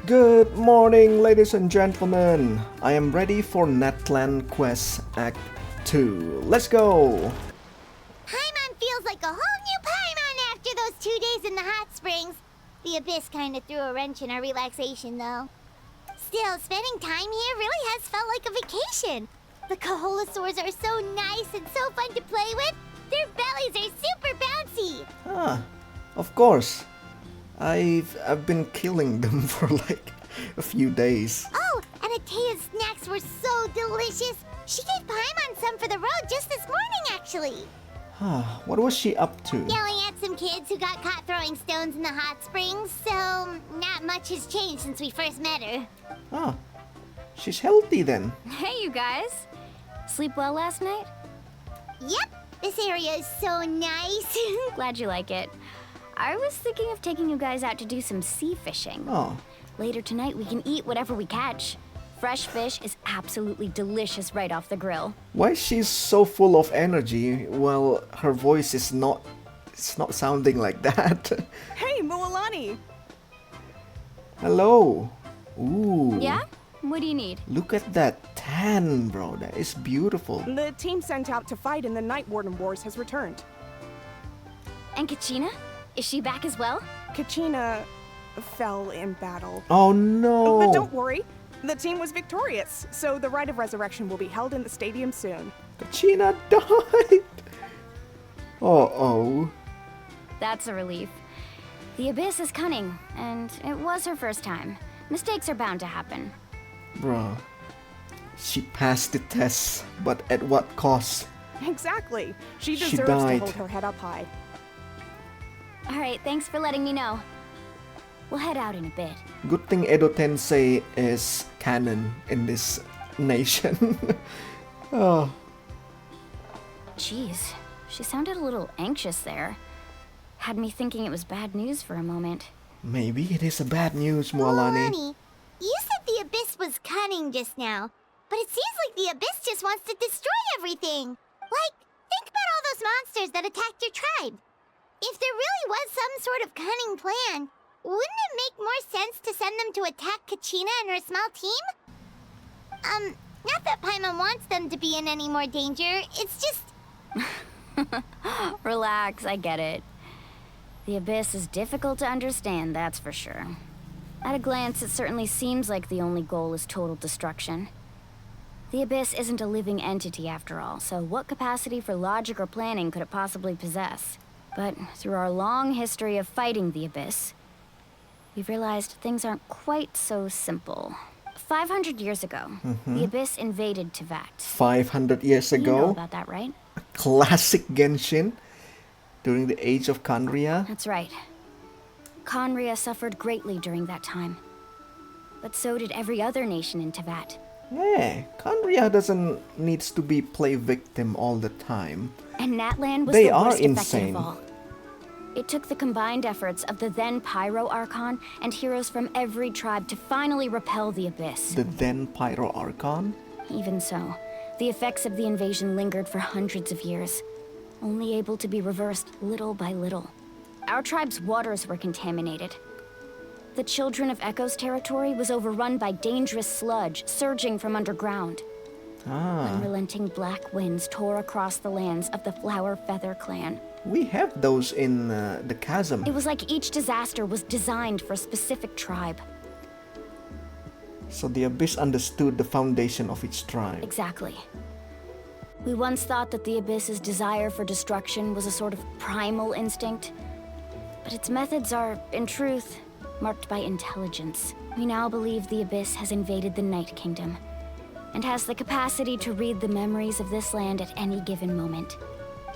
Good morning, ladies and gentlemen. I am ready for Natlan Quest Act 2. Let's go! Paimon feels like a whole new Paimon after those 2 days in the hot springs. The Abyss kinda threw a wrench in our relaxation, though. Still, spending time here really has felt like a vacation. The Kaholosaurs are so nice and so fun to play with. Their bellies are super bouncy. Ah, of course. I've been killing them for like a few days. Oh, and Atea's snacks were so delicious. She gave Paimon some for the road just this morning, actually. What was she up to? Yelling at some kids who got caught throwing stones in the hot springs, so not much has changed since we first met her. Ah, she's healthy then. Hey, you guys. Sleep well last night? Yep, this area is so nice. Glad you like it. I was thinking of taking you guys out to do some sea fishing. Oh, Later tonight, we can eat whatever we catch. Fresh fish is absolutely delicious right off the grill. why she's so full of energy while her voice is not... It's not sounding like that. Hey, Mualani! Hello. Ooh. Yeah? What do you need? Look at that tan, bro. That is beautiful. The team sent out to fight in the Night Warden Wars has returned. And Kachina? Is she back as well? Kachina fell in battle. Oh no. But don't worry, the team was victorious, so the rite of resurrection will be held in the stadium soon. Kachina died. Oh. That's a relief. The Abyss is cunning, and it was her first time. Mistakes are bound to happen. Bruh. She passed the test, but at what cost? Exactly. She She deserves to died. hold her head up high. All right, thanks for letting me know. We'll head out in a bit. Good thing Edo Tensei is canon in this nation. Oh. Jeez, she sounded a little anxious there. Had me thinking it was bad news for a moment. Maybe it is a bad news, Mualani. Mualani, you said the Abyss was cunning just now, but it seems like the Abyss just wants to destroy everything. Like, think about all those monsters that attacked your tribe. If there really was some sort of cunning plan, wouldn't it make more sense to send them to attack Kachina and her small team? Not that Paimon wants them to be in any more danger, it's just... Relax, I get it. The Abyss is difficult to understand, that's for sure. At a glance, it certainly seems like the only goal is total destruction. The Abyss isn't a living entity after all, so what capacity for logic or planning could it possibly possess? But through our long history of fighting the Abyss, we've realized things aren't quite so simple. 500 years ago, the Abyss invaded Teyvat. 500 years You know ago, about that, right? classic Genshin during the age of Kanria. That's right. Conria suffered greatly during that time. But so did every other nation in Teyvat. Yeah, Kanria doesn't needs to be play victim all the time. And Natlan was They the are worst affected insane. of all. It took the combined efforts of the then Pyro Archon and heroes from every tribe to finally repel the Abyss. The then Pyro Archon? Even so, the effects of the invasion lingered for hundreds of years, only able to be reversed little by little. Our tribe's waters were contaminated. The Children of Echo's territory was overrun by dangerous sludge surging from underground. Unrelenting black winds tore across the lands of the Flower Feather clan. We have those in the chasm. It was like each disaster was designed for a specific tribe. So the Abyss understood the foundation of its tribe. Exactly. We once thought that the Abyss's desire for destruction was a sort of primal instinct. But its methods are, in truth, marked by intelligence. We now believe the Abyss has invaded the Night Kingdom, and has the capacity to read the memories of this land at any given moment.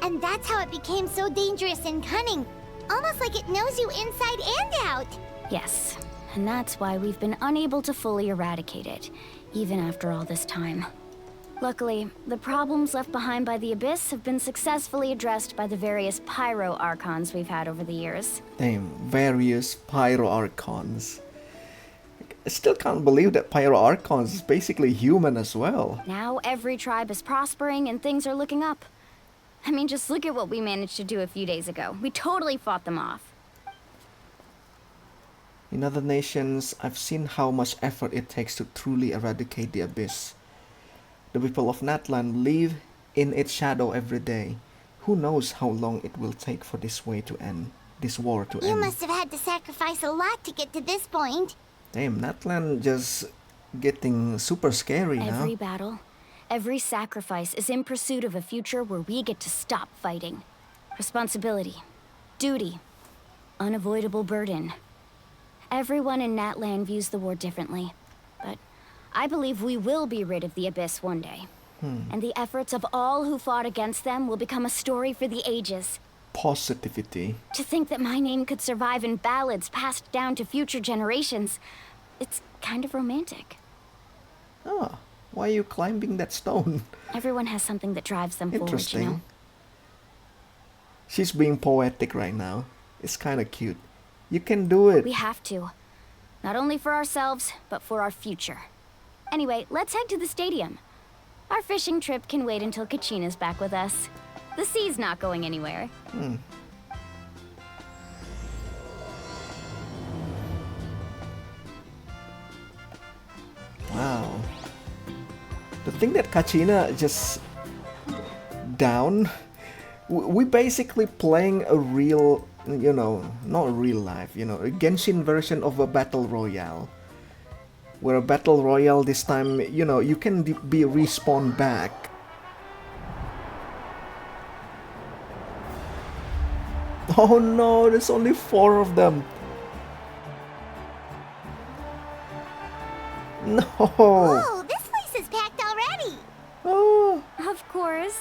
And that's how it became so dangerous and cunning. Almost like it knows you inside and out. Yes, and that's why we've been unable to fully eradicate it, even after all this time. Luckily, the problems left behind by the Abyss have been successfully addressed by the various Pyro Archons we've had over the years. Damn, various Pyro Archons. I still can't believe that Pyro Archons is basically human as well. Now every tribe is prospering and things are looking up. I mean, just look at what we managed to do a few days ago. We totally fought them off. In other nations, I've seen how much effort it takes to truly eradicate the abyss. The people of Natlan live in its shadow every day. Who knows how long it will take for this war to end. You must have had to sacrifice a lot to get to this point. Damn, Natlan just getting super scary now. Every battle, every sacrifice is in pursuit of a future where we get to stop fighting. Responsibility, duty, unavoidable burden. Everyone in Natlan views the war differently, but I believe we will be rid of the Abyss one day. And the efforts of all who fought against them will become a story for the ages. Positivity. To think that my name could survive in ballads passed down to future generations, it's kind of romantic. Ah, why are you climbing that stone? Everyone has something that drives them forward, Interesting. you know? She's being poetic right now. It's kind of cute. You can do it. We have to. Not only for ourselves, but for our future. Anyway, let's head to the stadium. Our fishing trip can wait until Kachina's back with us. The sea's not going anywhere. Wow. The thing that Kachina just down, we basically playing a real, not real life, a Genshin version of a battle royale. Where a battle royale this time, you can be respawned back. Oh no, there's only 4 of them. No. Oh, this place is packed already. Oh. Of course.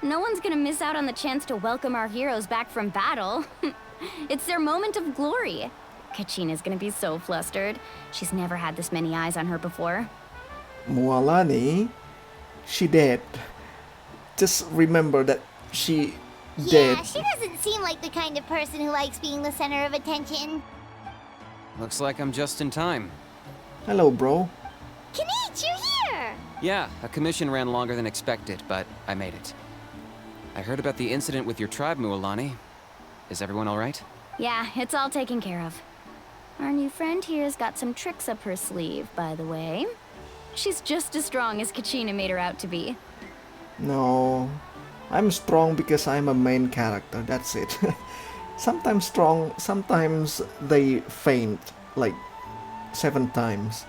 No one's gonna miss out on the chance to welcome our heroes back from battle. It's their moment of glory. Kachina's gonna be so flustered. She's never had this many eyes on her before. Mualani, she dead. Just remember that she Yeah, dead. she doesn't seem like the kind of person who likes being the center of attention. Looks like I'm just in time. Hello, bro. Kanich, you're here! Yeah, a commission ran longer than expected, but I made it. I heard about the incident with your tribe, Mualani. Is everyone all right? Yeah, it's all taken care of. Our new friend here's got some tricks up her sleeve, by the way. She's just as strong as Kachina made her out to be. No, I'm strong because I'm a main character. That's it. Sometimes strong, sometimes they faint like 7 times.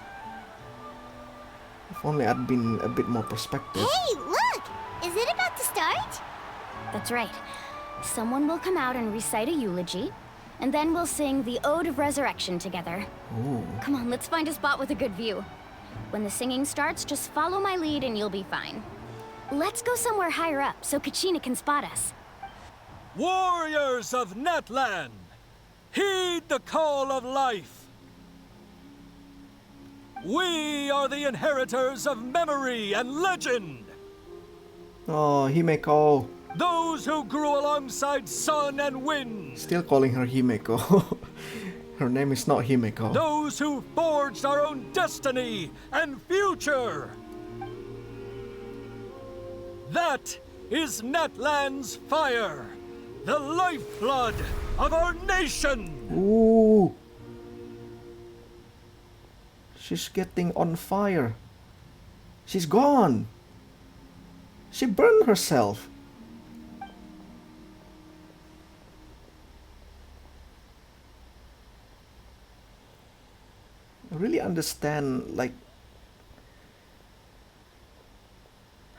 If only I'd been a bit more perspective. Hey, look! Is it about to start? That's right. Someone will come out and recite a eulogy, and then we'll sing the Ode of Resurrection together. Ooh. Come on, let's find a spot with a good view. When the singing starts, just follow my lead and you'll be fine. Let's go somewhere higher up so Kachina can spot us. Warriors of Natlan, heed the call of life. We are the inheritors of memory and legend. Oh, Himeko. Those who grew alongside sun and wind. Still calling her Himeko. Her name is not Himeko. Those who forged our own destiny and future. That is Natlan's fire, the lifeblood of our nation. Ooh. She's getting on fire. She's gone. She burned herself. I really understand, like,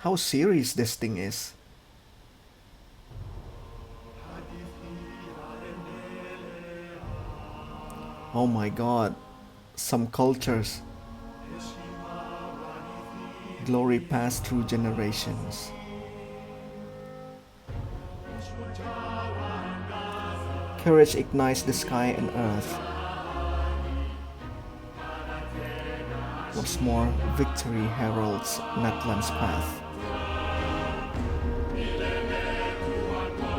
how serious this thing is. Oh my god, some cultures. Glory passed through generations. Courage ignites the sky and earth. What's more, victory heralds Natlan's path.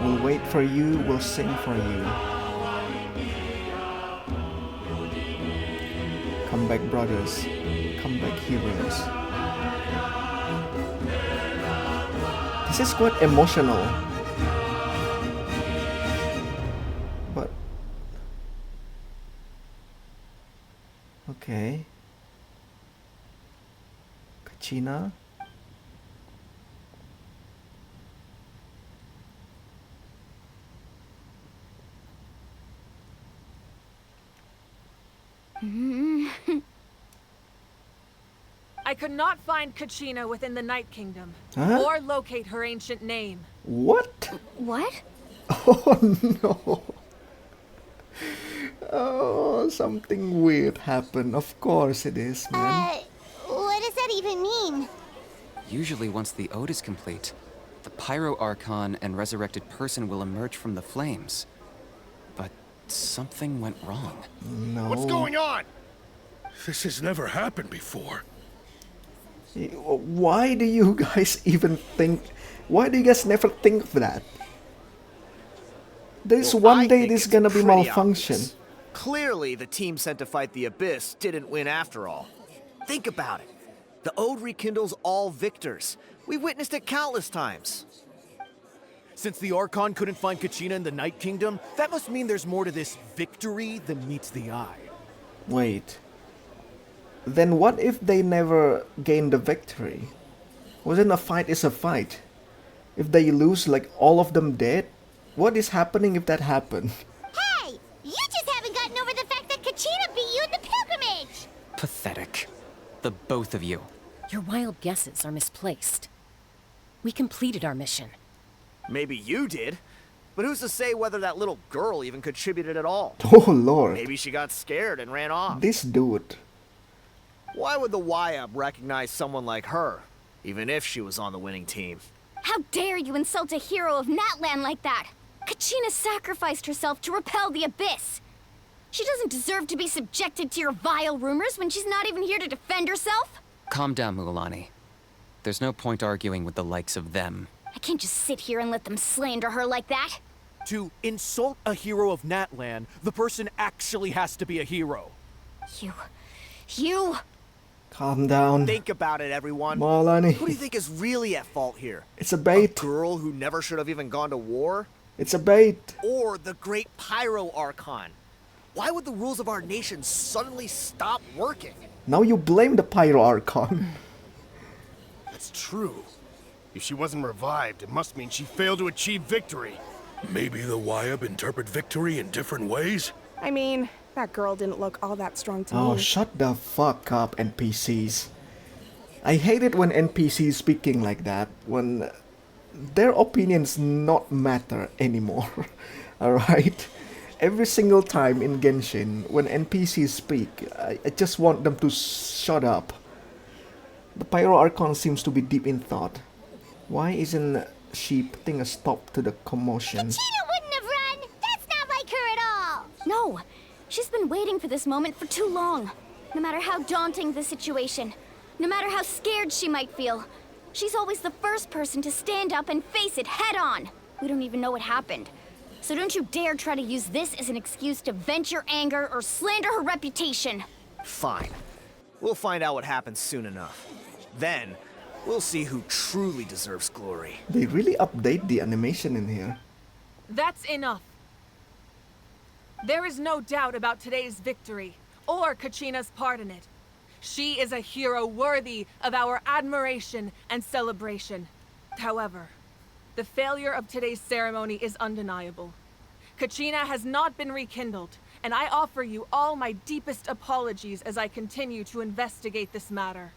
We'll wait for you, we'll sing for you. Come back, brothers. Come back, heroes. This is quite emotional. But Kachina. I could not find Kachina within the Night Kingdom, Huh? or locate her ancient name. What? What? Oh no. Oh, something weird happened. Of course it is, man. What does that even mean? Usually once the ode is complete, the Pyro Archon and resurrected person will emerge from the flames. But something went wrong. No. What's going on? This has never happened before. Why do you guys even think? Why do you guys never think of that? There's Well, one I day think this it's gonna be pretty malfunction. obvious. Clearly, the team sent to fight the Abyss didn't win after all. Think about it. The Ode rekindles all victors. We witnessed it countless times. Since the Archon couldn't find Kachina in the Night Kingdom, that must mean there's more to this victory than meets the eye. Wait. Then what if they never gain the victory? Wasn't a fight is a fight? If they lose, like all of them dead? What is happening if that happened? Hey! You just haven't gotten over the fact that Kachina beat you in the pilgrimage! Pathetic. The both of you. Your wild guesses are misplaced. We completed our mission. Maybe you did, but who's to say whether that little girl even contributed at all? Oh lord. Maybe she got scared and ran off. This dude. Why would the YUB recognize someone like her, even if she was on the winning team? How dare you insult a hero of Natlan like that? Kachina sacrificed herself to repel the Abyss. She doesn't deserve to be subjected to your vile rumors when she's not even here to defend herself. Calm down, Mualani. There's no point arguing with the likes of them. I can't just sit here and let them slander her like that. To insult a hero of Natlan, the person actually has to be a hero. You... Calm down. Think about it, everyone. Mualani. Who do you think is really at fault here? It's a A bait. girl who never should have even gone to war? It's a bait. Or the great Pyro Archon? Why would the rules of our nation suddenly stop working? Now you blame the Pyro Archon. That's true. If she wasn't revived, it must mean she failed to achieve victory. Maybe the YUB interpret victory in different ways? I mean, that girl didn't look all that strong to Oh, me. shut the fuck up, NPCs. I hate it when NPCs speaking like that, when their opinions not matter anymore. Alright? Every single time in Genshin, when NPCs speak, I just want them to shut up. The Pyro Archon seems to be deep in thought. Why isn't she putting a stop to the commotion? Kachina wouldn't have run! That's not like her at all! No! She's been waiting for this moment for too long. No matter how daunting the situation, no matter how scared she might feel, she's always the first person to stand up and face it head on. We don't even know what happened. So don't you dare try to use this as an excuse to vent your anger or slander her reputation. Fine. We'll find out what happens soon enough. Then, we'll see who truly deserves glory. They really update the animation in here. That's enough. There is no doubt about today's victory, or Kachina's part in it. She is a hero worthy of our admiration and celebration. However, the failure of today's ceremony is undeniable. Kachina has not been rekindled, and I offer you all my deepest apologies as I continue to investigate this matter.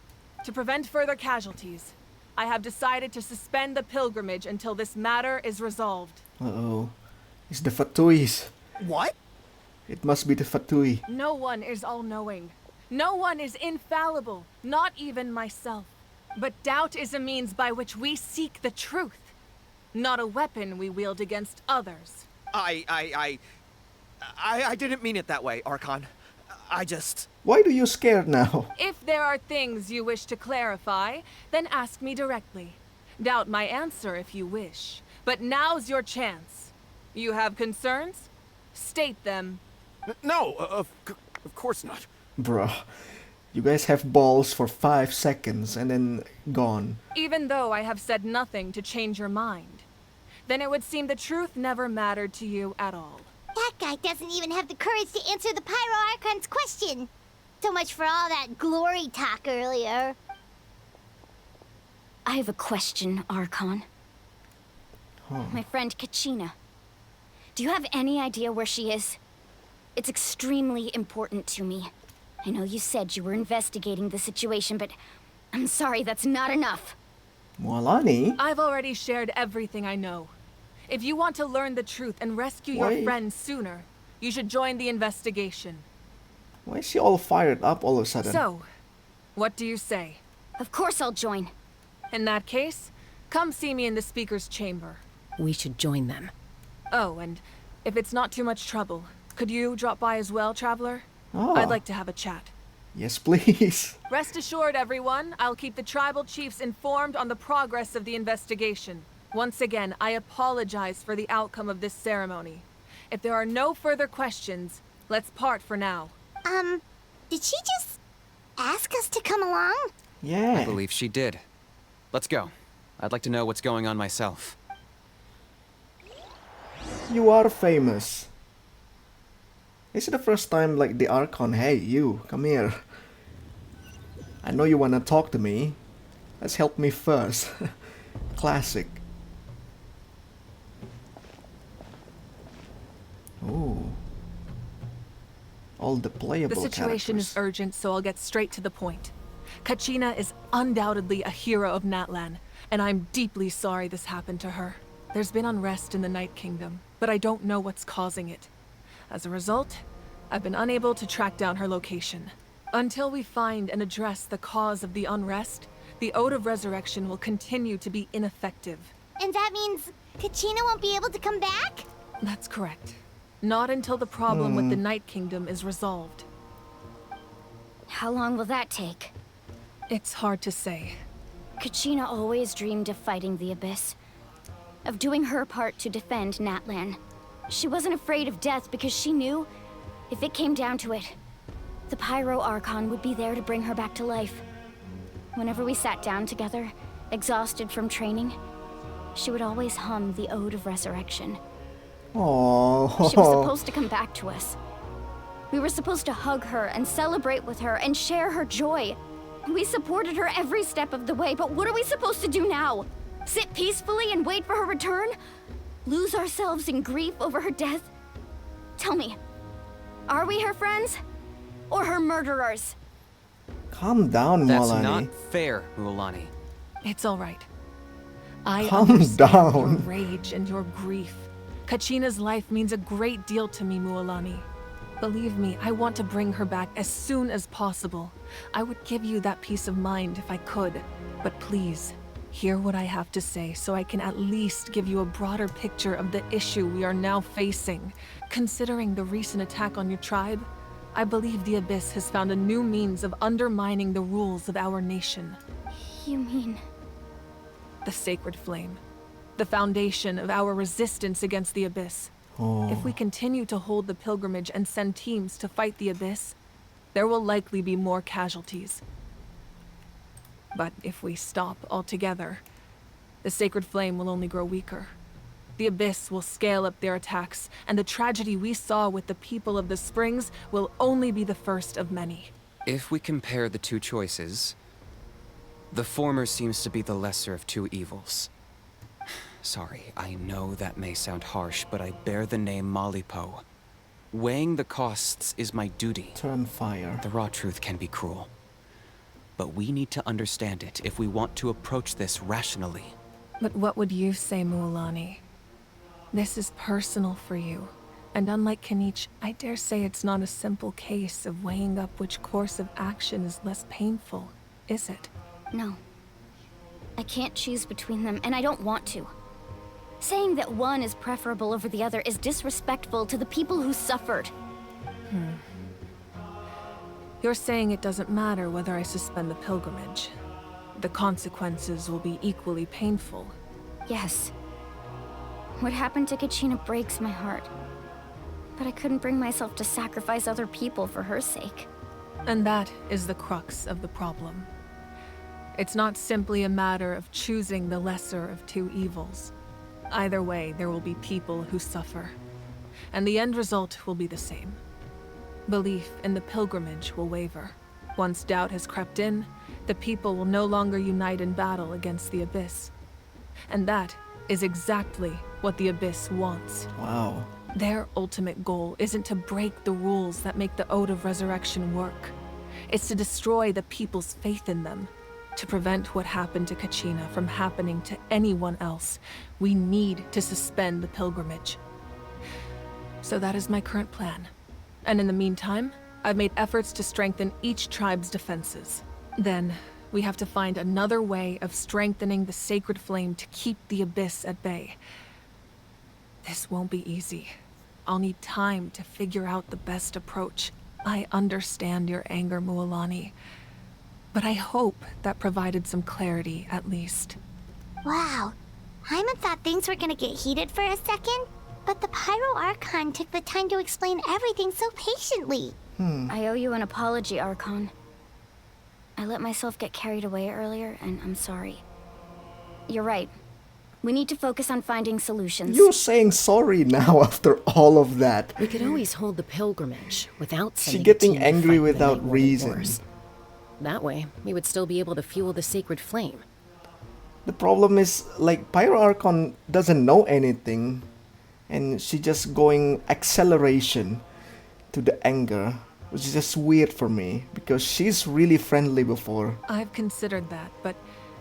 To prevent further casualties, I have decided to suspend the pilgrimage until this matter is resolved. Uh-oh. It's the Fatuis. What? It must be the Fatui. No one is all-knowing. No one is infallible, not even myself. But doubt is a means by which we seek the truth, not a weapon we wield against others. I didn't mean it that way, Archon. I just... Why do you scared now? If there are things you wish to clarify, then ask me directly. Doubt my answer if you wish. But now's your chance. You have concerns? State them. No, of course not. Bruh. You guys have balls for 5 seconds and then gone. Even though I have said nothing to change your mind, then it would seem the truth never mattered to you at all. That guy doesn't even have the courage to answer the Pyro Archon's question. So much for all that glory talk earlier. I have a question, Archon. My friend Kachina. Do you have any idea where she is? It's extremely important to me. I know you said you were investigating the situation, but I'm sorry, that's not enough. Mualani? I've already shared everything I know. If you want to learn the truth and rescue your friends sooner, you should join the investigation. Why is she all fired up all of a sudden? So, what do you say? Of course I'll join. In that case, come see me in the speaker's chamber. We should join them. Oh, and if it's not too much trouble, could you drop by as well, Traveler? Oh. I'd like to have a chat. Yes, please. Rest assured, everyone, I'll keep the tribal chiefs informed on the progress of the investigation. Once again, I apologize for the outcome of this ceremony. If there are no further questions, let's part for now. Did she just ask us to come along? Yeah. I believe she did. Let's go. I'd like to know what's going on myself. You are famous. Is it the first time like the Archon, hey you, come here. I know you wanna talk to me. Let's help me first. Classic. Ooh. All the playable The situation characters. is urgent, so I'll get straight to the point. Kachina is undoubtedly a hero of Natlan, and I'm deeply sorry this happened to her. There's been unrest in the Night Kingdom, but I don't know what's causing it. As a result, I've been unable to track down her location. Until we find and address the cause of the unrest, the Ode of Resurrection will continue to be ineffective. And that means Kachina won't be able to come back? That's correct. Not until the problem with the Night Kingdom is resolved. How long will that take? It's hard to say. Kachina always dreamed of fighting the Abyss. Of doing her part to defend Natlan. She wasn't afraid of death because she knew, if it came down to it, the Pyro Archon would be there to bring her back to life. Whenever we sat down together, exhausted from training, she would always hum the Ode of Resurrection. Aww. She was supposed to come back to us. We were supposed to hug her and celebrate with her and share her joy. We supported her every step of the way, but what are we supposed to do now? Sit peacefully and wait for her return? Lose ourselves in grief over her death? Tell me, are we her friends? Or her murderers? Calm down, That's Mualani. not fair, Mualani. It's all right. I Calm understand down. your rage and your grief. Kachina's life means a great deal to me, Mualani. Believe me, I want to bring her back as soon as possible. I would give you that peace of mind if I could. But please, hear what I have to say so I can at least give you a broader picture of the issue we are now facing. Considering the recent attack on your tribe, I believe the Abyss has found a new means of undermining the rules of our nation. You mean... The Sacred Flame. The foundation of our resistance against the Abyss. If we continue to hold the pilgrimage and send teams to fight the Abyss, there will likely be more casualties. But if we stop altogether, the Sacred Flame will only grow weaker. The Abyss will scale up their attacks, and the tragedy we saw with the people of the Springs will only be the first of many. If we compare the two choices, the former seems to be the lesser of two evils. Sorry, I know that may sound harsh, but I bear the name Malipo. Weighing the costs is my duty. Turn fire. The raw truth can be cruel. But we need to understand it if we want to approach this rationally. But what would you say, Mualani? This is personal for you. And unlike Kanich, I dare say it's not a simple case of weighing up which course of action is less painful, is it? No. I can't choose between them, and I don't want to. Saying that one is preferable over the other is disrespectful to the people who suffered. You're saying it doesn't matter whether I suspend the pilgrimage. The consequences will be equally painful. Yes. What happened to Kachina breaks my heart. But I couldn't bring myself to sacrifice other people for her sake. And that is the crux of the problem. It's not simply a matter of choosing the lesser of two evils. Either way, there will be people who suffer. And the end result will be the same. Belief in the pilgrimage will waver. Once doubt has crept in, The people will no longer unite in battle against the Abyss. And that is exactly what the Abyss wants. Wow. Their ultimate goal isn't to break the rules that make the Ode of Resurrection work. It's to destroy the people's faith in them. To prevent what happened to Kachina from happening to anyone else, we need to suspend the pilgrimage. So that is my current plan. And in the meantime, I've made efforts to strengthen each tribe's defenses. Then, we have to find another way of strengthening the sacred flame to keep the Abyss at bay. This won't be easy. I'll need time to figure out the best approach. I understand your anger, Mualani. But I hope that provided some clarity, at least. Wow. Hyman thought things were gonna get heated for a second, but the Pyro Archon took the time to explain everything so patiently. I owe you an apology, Archon. I let myself get carried away earlier, and I'm sorry. You're right. We need to focus on finding solutions. You're saying sorry now after all of that. We could always hold the pilgrimage without She sending getting a team to angry fight the without Night Lord reason. Wars. That way, we would still be able to fuel the sacred flame. The problem is, like, Pyro Archon doesn't know anything, and she just going acceleration to the anger, which is just weird for me, because she's really friendly before. I've considered that, but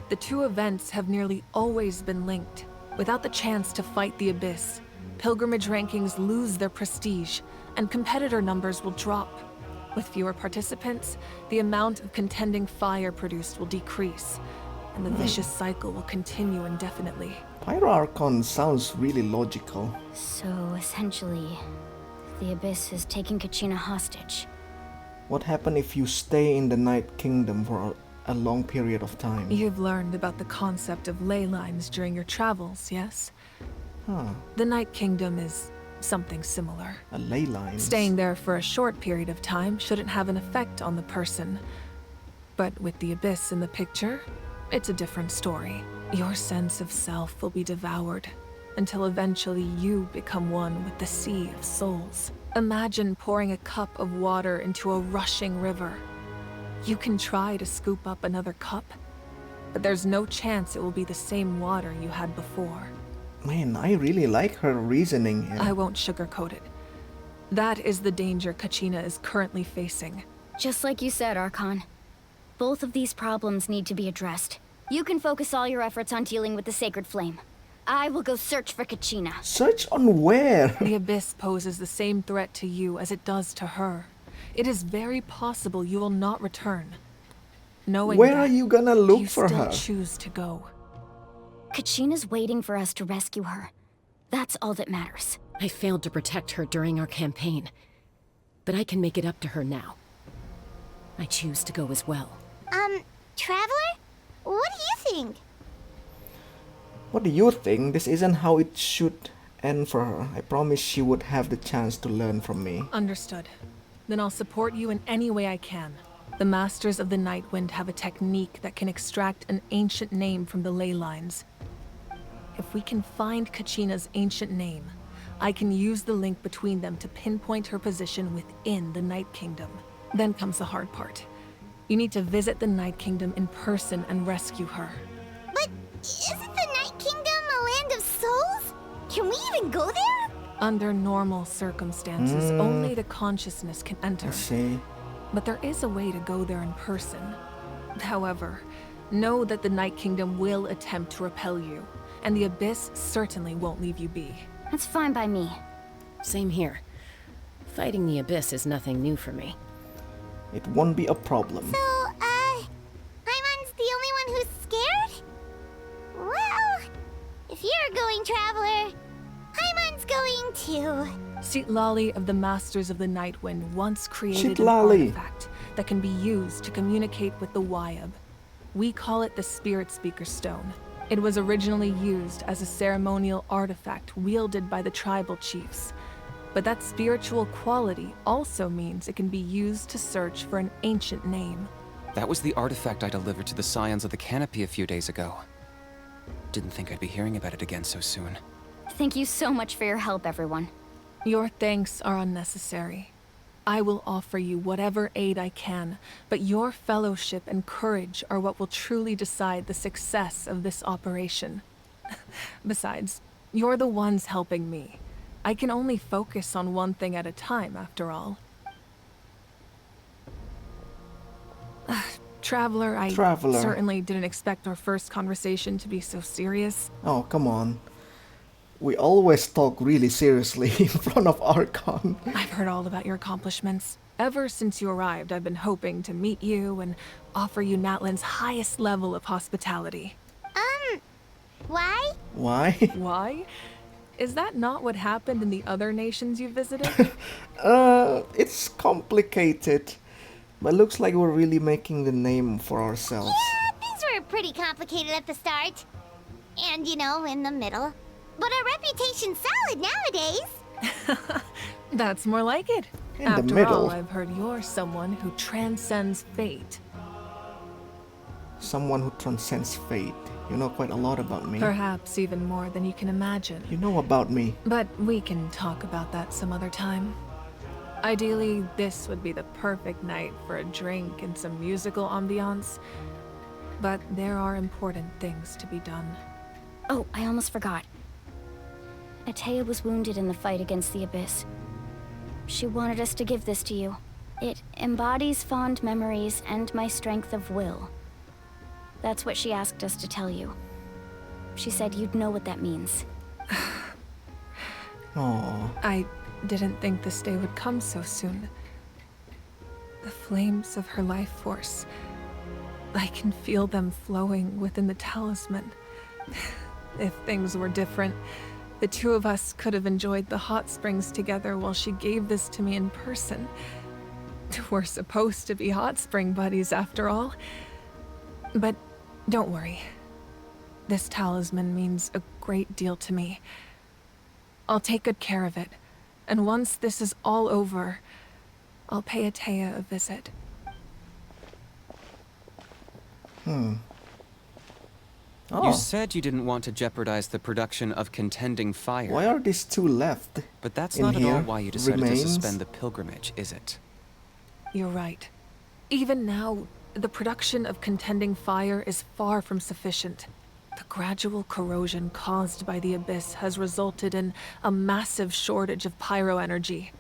the two events have nearly always been linked. Without the chance to fight the Abyss, pilgrimage rankings lose their prestige, and competitor numbers will drop. With fewer participants, the amount of contending fire produced will decrease, and the vicious cycle will continue indefinitely. Pyro Archon sounds really logical. So, essentially, the Abyss is taking Kachina hostage. What happens if you stay in the Night Kingdom for a long period of time? You've learned about the concept of ley lines during your travels, yes? Huh. The Night Kingdom is something similar. A ley line. Staying there for a short period of time shouldn't have an effect on the person. But with the Abyss in the picture, it's a different story. Your sense of self will be devoured, until eventually you become one with the Sea of Souls. Imagine pouring a cup of water into a rushing river. You can try to scoop up another cup, but there's no chance it will be the same water you had before. Man, I really like her reasoning here. I won't sugarcoat it. That is the danger Kachina is currently facing. Just like you said, Archon. Both of these problems need to be addressed. You can focus all your efforts on dealing with the sacred flame. I will go search for Kachina. Search on where? The Abyss poses the same threat to you as it does to her. It is very possible you will not return. Knowing Where that, are you gonna look you for still her? choose to go. Kachina's waiting for us to rescue her. That's all that matters. I failed to protect her during our campaign, but I can make it up to her now. I choose to go as well. Traveler? What do you think? What do you think? This isn't how it should end for her. I promise she would have the chance to learn from me. Understood. Then I'll support you in any way I can. The Masters of the Nightwind have a technique that can extract an ancient name from the ley lines. If we can find Kachina's ancient name, I can use the link between them to pinpoint her position within the Night Kingdom. Then comes the hard part. You need to visit the Night Kingdom in person and rescue her. But isn't the Night Kingdom a land of souls? Can we even go there? Under normal circumstances, only the consciousness can enter. I see. But there is a way to go there in person. However, know that the Night Kingdom will attempt to repel you, and the Abyss certainly won't leave you be. That's fine by me. Same here. Fighting the Abyss is nothing new for me. It won't be a problem. So, Hyman's the only one who's scared? Well, if you're going, Traveler, Hyman's going too. Citlali of the Masters of the Nightwind once created an Citlali. artifact that can be used to communicate with the Wyab. We call it the Spirit Speaker Stone. It was originally used as a ceremonial artifact wielded by the tribal chiefs. But that spiritual quality also means it can be used to search for an ancient name. That was the artifact I delivered to the Scions of the Canopy a few days ago. Didn't think I'd be hearing about it again so soon. Thank you so much for your help, everyone. Your thanks are unnecessary. I will offer you whatever aid I can, but your fellowship and courage are what will truly decide the success of this operation. Besides, you're the ones helping me. I can only focus on one thing at a time, after all. Traveler, I certainly didn't expect our first conversation to be so serious. Oh, come on. We always talk really seriously in front of Archon. I've heard all about your accomplishments. Ever since you arrived, I've been hoping to meet you and offer you Natlan's highest level of hospitality. Why? Why? Why? Is that not what happened in the other nations you visited? It's complicated. But looks like we're really making the name for ourselves. Yeah, things were pretty complicated at the start. And, you know, in the middle. But our reputation's solid nowadays. That's more like it. In the After middle. all, I've heard you're someone who transcends fate. Someone who transcends fate. You know quite a lot about me. Perhaps even more than you can imagine. You know about me. But we can talk about that some other time. Ideally, this would be the perfect night for a drink and some musical ambiance. But there are important things to be done. Oh, I almost forgot. Atea was wounded in the fight against the Abyss. She wanted us to give this to you. It embodies fond memories and my strength of will. That's what she asked us to tell you. She said you'd know what that means. Oh. I didn't think this day would come so soon. The flames of her life force. I can feel them flowing within the talisman. If things were different, the two of us could have enjoyed the hot springs together while she gave this to me in person. We're supposed to be hot spring buddies after all. But don't worry. This talisman means a great deal to me. I'll take good care of it. And once this is all over, I'll pay Atea a visit. Oh. You said you didn't want to jeopardize the production of Contending Fire. Why are these two left? But that's in not at here? all why you decided Remains? to suspend the pilgrimage, is it? You're right. Even now, the production of Contending Fire is far from sufficient. The gradual corrosion caused by the Abyss has resulted in a massive shortage of pyro energy.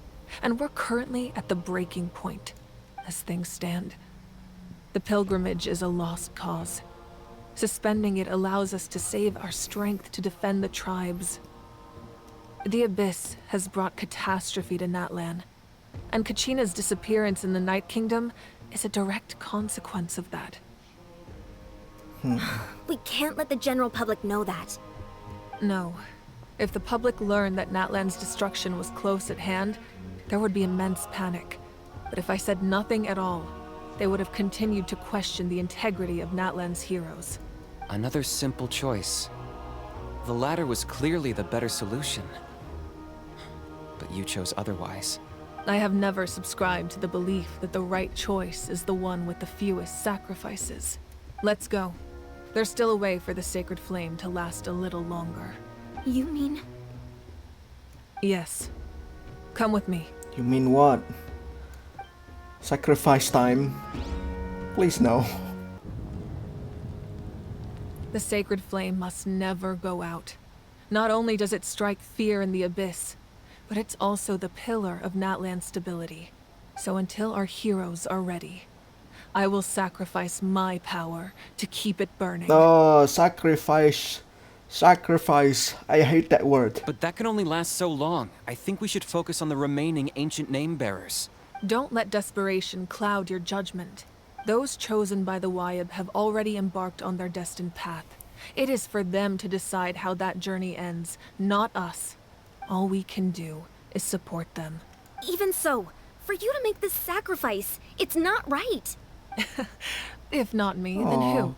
And we're currently at the breaking point, as things stand. The pilgrimage is a lost cause. Suspending it allows us to save our strength to defend the tribes. The Abyss has brought catastrophe to Natlan, and Kachina's disappearance in the Night Kingdom is a direct consequence of that. We can't let the general public know that. No. If the public learned that Natlan's destruction was close at hand, there would be immense panic. But if I said nothing at all, they would have continued to question the integrity of Natlan's heroes. Another simple choice. The latter was clearly the better solution. But you chose otherwise. I have never subscribed to the belief that the right choice is the one with the fewest sacrifices. Let's go. There's still a way for the sacred flame to last a little longer. You mean? Yes. Come with me. You mean what? Sacrifice time? Please no. The sacred flame must never go out. Not only does it strike fear in the Abyss, but it's also the pillar of Natlan's stability. So until our heroes are ready, I will sacrifice my power to keep it burning. Oh, sacrifice. Sacrifice. I hate that word. But that can only last so long. I think we should focus on the remaining ancient name bearers. Don't let desperation cloud your judgment. Those chosen by the Wayab have already embarked on their destined path. It is for them to decide how that journey ends, not us. All we can do is support them. Even so, for you to make this sacrifice, it's not right. If not me, then who?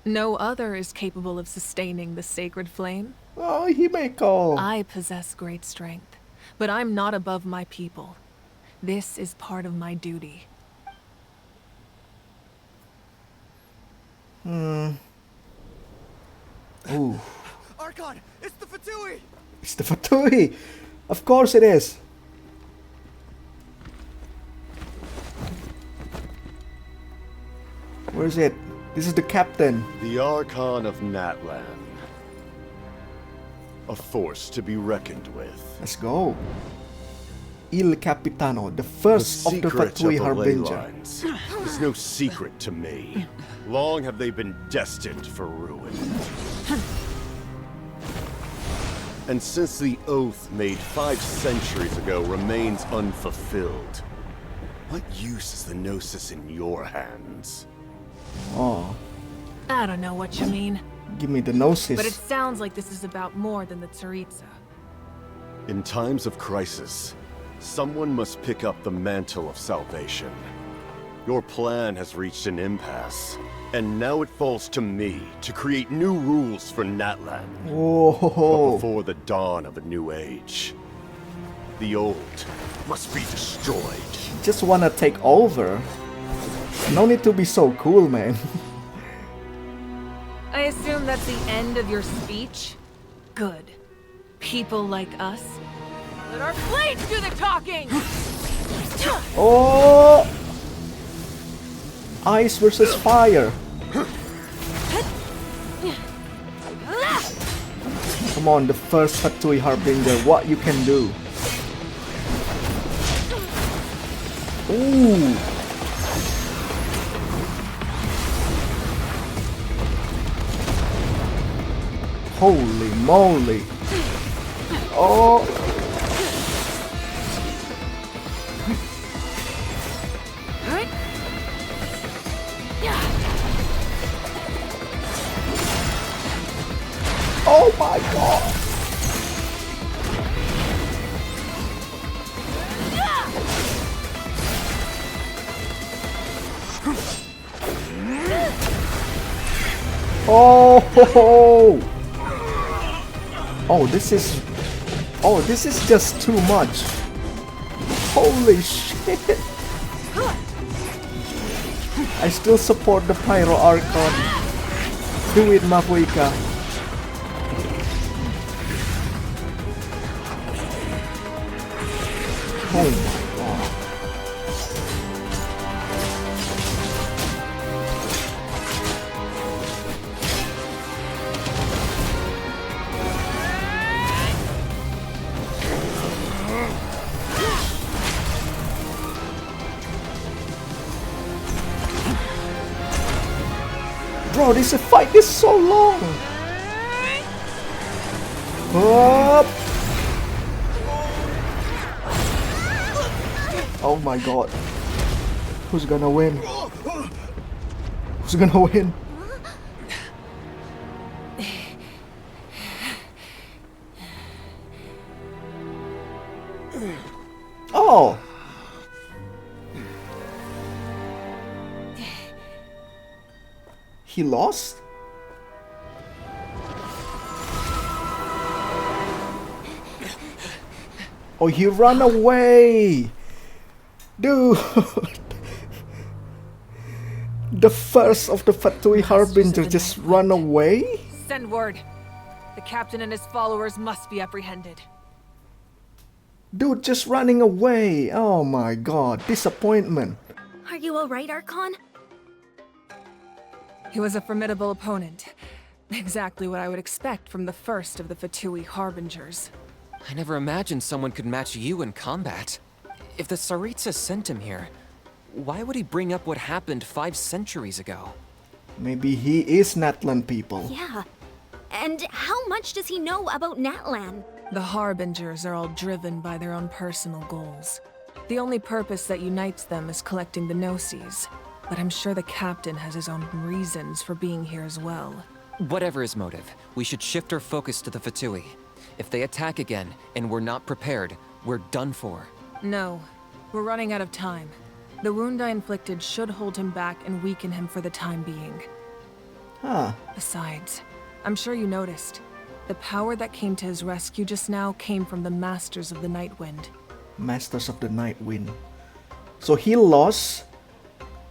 No other is capable of sustaining the sacred flame. Oh, Himeko. I possess great strength, but I'm not above my people. This is part of my duty. Ooh. Archon, it's the Fatui! It's the Fatui! Of course it is! Where is it? This is the captain. The Archon of Natlan. A force to be reckoned with. Let's go. Il Capitano, the first of the Fatui Harbinger. Is no secret to me. Long have they been destined for ruin. And since the oath made 5 centuries ago remains unfulfilled, what use is the Gnosis in your hands? Oh, I don't know what you mean. give me the Gnosis. But it sounds like this is about more than the Tsaritsa. In times of crisis, someone must pick up the mantle of salvation. Your plan has reached an impasse, and now it falls to me to create new rules for Natlan. But before the dawn of a new age, the old must be destroyed. Just wanna take over. No need to be so cool, man. I assume that's the end of your speech? Good. People like us. Let our blades do the talking! Oh! Ice versus fire. Come on, the first Fatui Harbinger, what you can do. Ooh! Holy moly! Oh! Oh my god! Oh! Oh, this is... Oh, this is just too much. Holy shit! I still support the Pyro Archon. Do it, Mavuika. Oh my god. Bro, this fight is so long. Up. Oh my god. Who's gonna win? Who's gonna win? Oh! He lost? Oh, he ran away! Dude! The first of the Fatui Harbinger just run away? Send word. The captain and his followers must be apprehended. Dude, just running away! Oh my god, disappointment. Are you alright, Archon? He was a formidable opponent. Exactly what I would expect from the first of the Fatui Harbingers. I never imagined someone could match you in combat. If the Tsaritsa sent him here, why would he bring up what happened 5 centuries ago? Maybe he is Natlan people. Yeah. And how much does he know about Natlan? The Harbingers are all driven by their own personal goals. The only purpose that unites them is collecting the Gnosis. But I'm sure the captain has his own reasons for being here as well. Whatever his motive, we should shift our focus to the Fatui. If they attack again, and we're not prepared, we're done for. No, we're running out of time. The wound I inflicted should hold him back and weaken him for the time being. Huh. Besides, I'm sure you noticed. The power that came to his rescue just now came from the Masters of the Night Wind. Masters of the Night Wind. So he lost.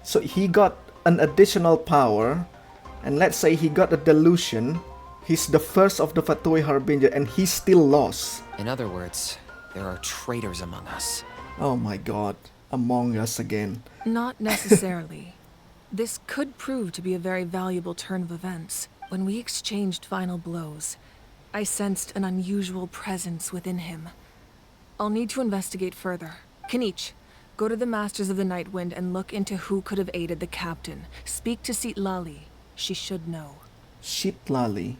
So he got an additional power. And let's say he got a delusion. He's the first of the Fatui Harbinger and he still lost. In other words, there are traitors among us. Oh my god. Among us again. Not necessarily. This could prove to be a very valuable turn of events. When we exchanged final blows, I sensed an unusual presence within him. I'll need to investigate further. Kanich, go to the Masters of the Nightwind and look into who could have aided the captain. Speak to Sitlali. She should know. Shitlali.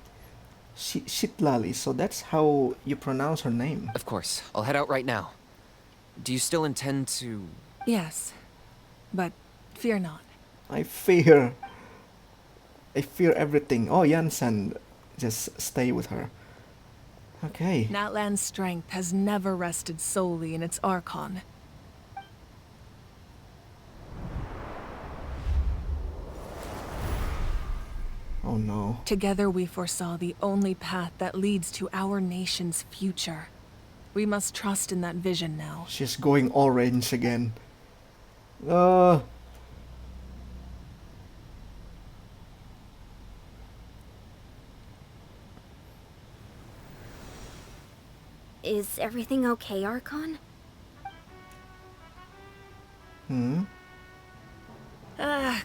Shitlali, so that's how you pronounce her name. Of course. I'll head out right now. Do you still intend to... Yes, but fear not. I fear everything. Oh, Jansen, just stay with her. Okay. Natlan's strength has never rested solely in its Archon. Oh no. Together we foresaw the only path that leads to our nation's future. We must trust in that vision now. She's going orange again. Is everything okay, Archon?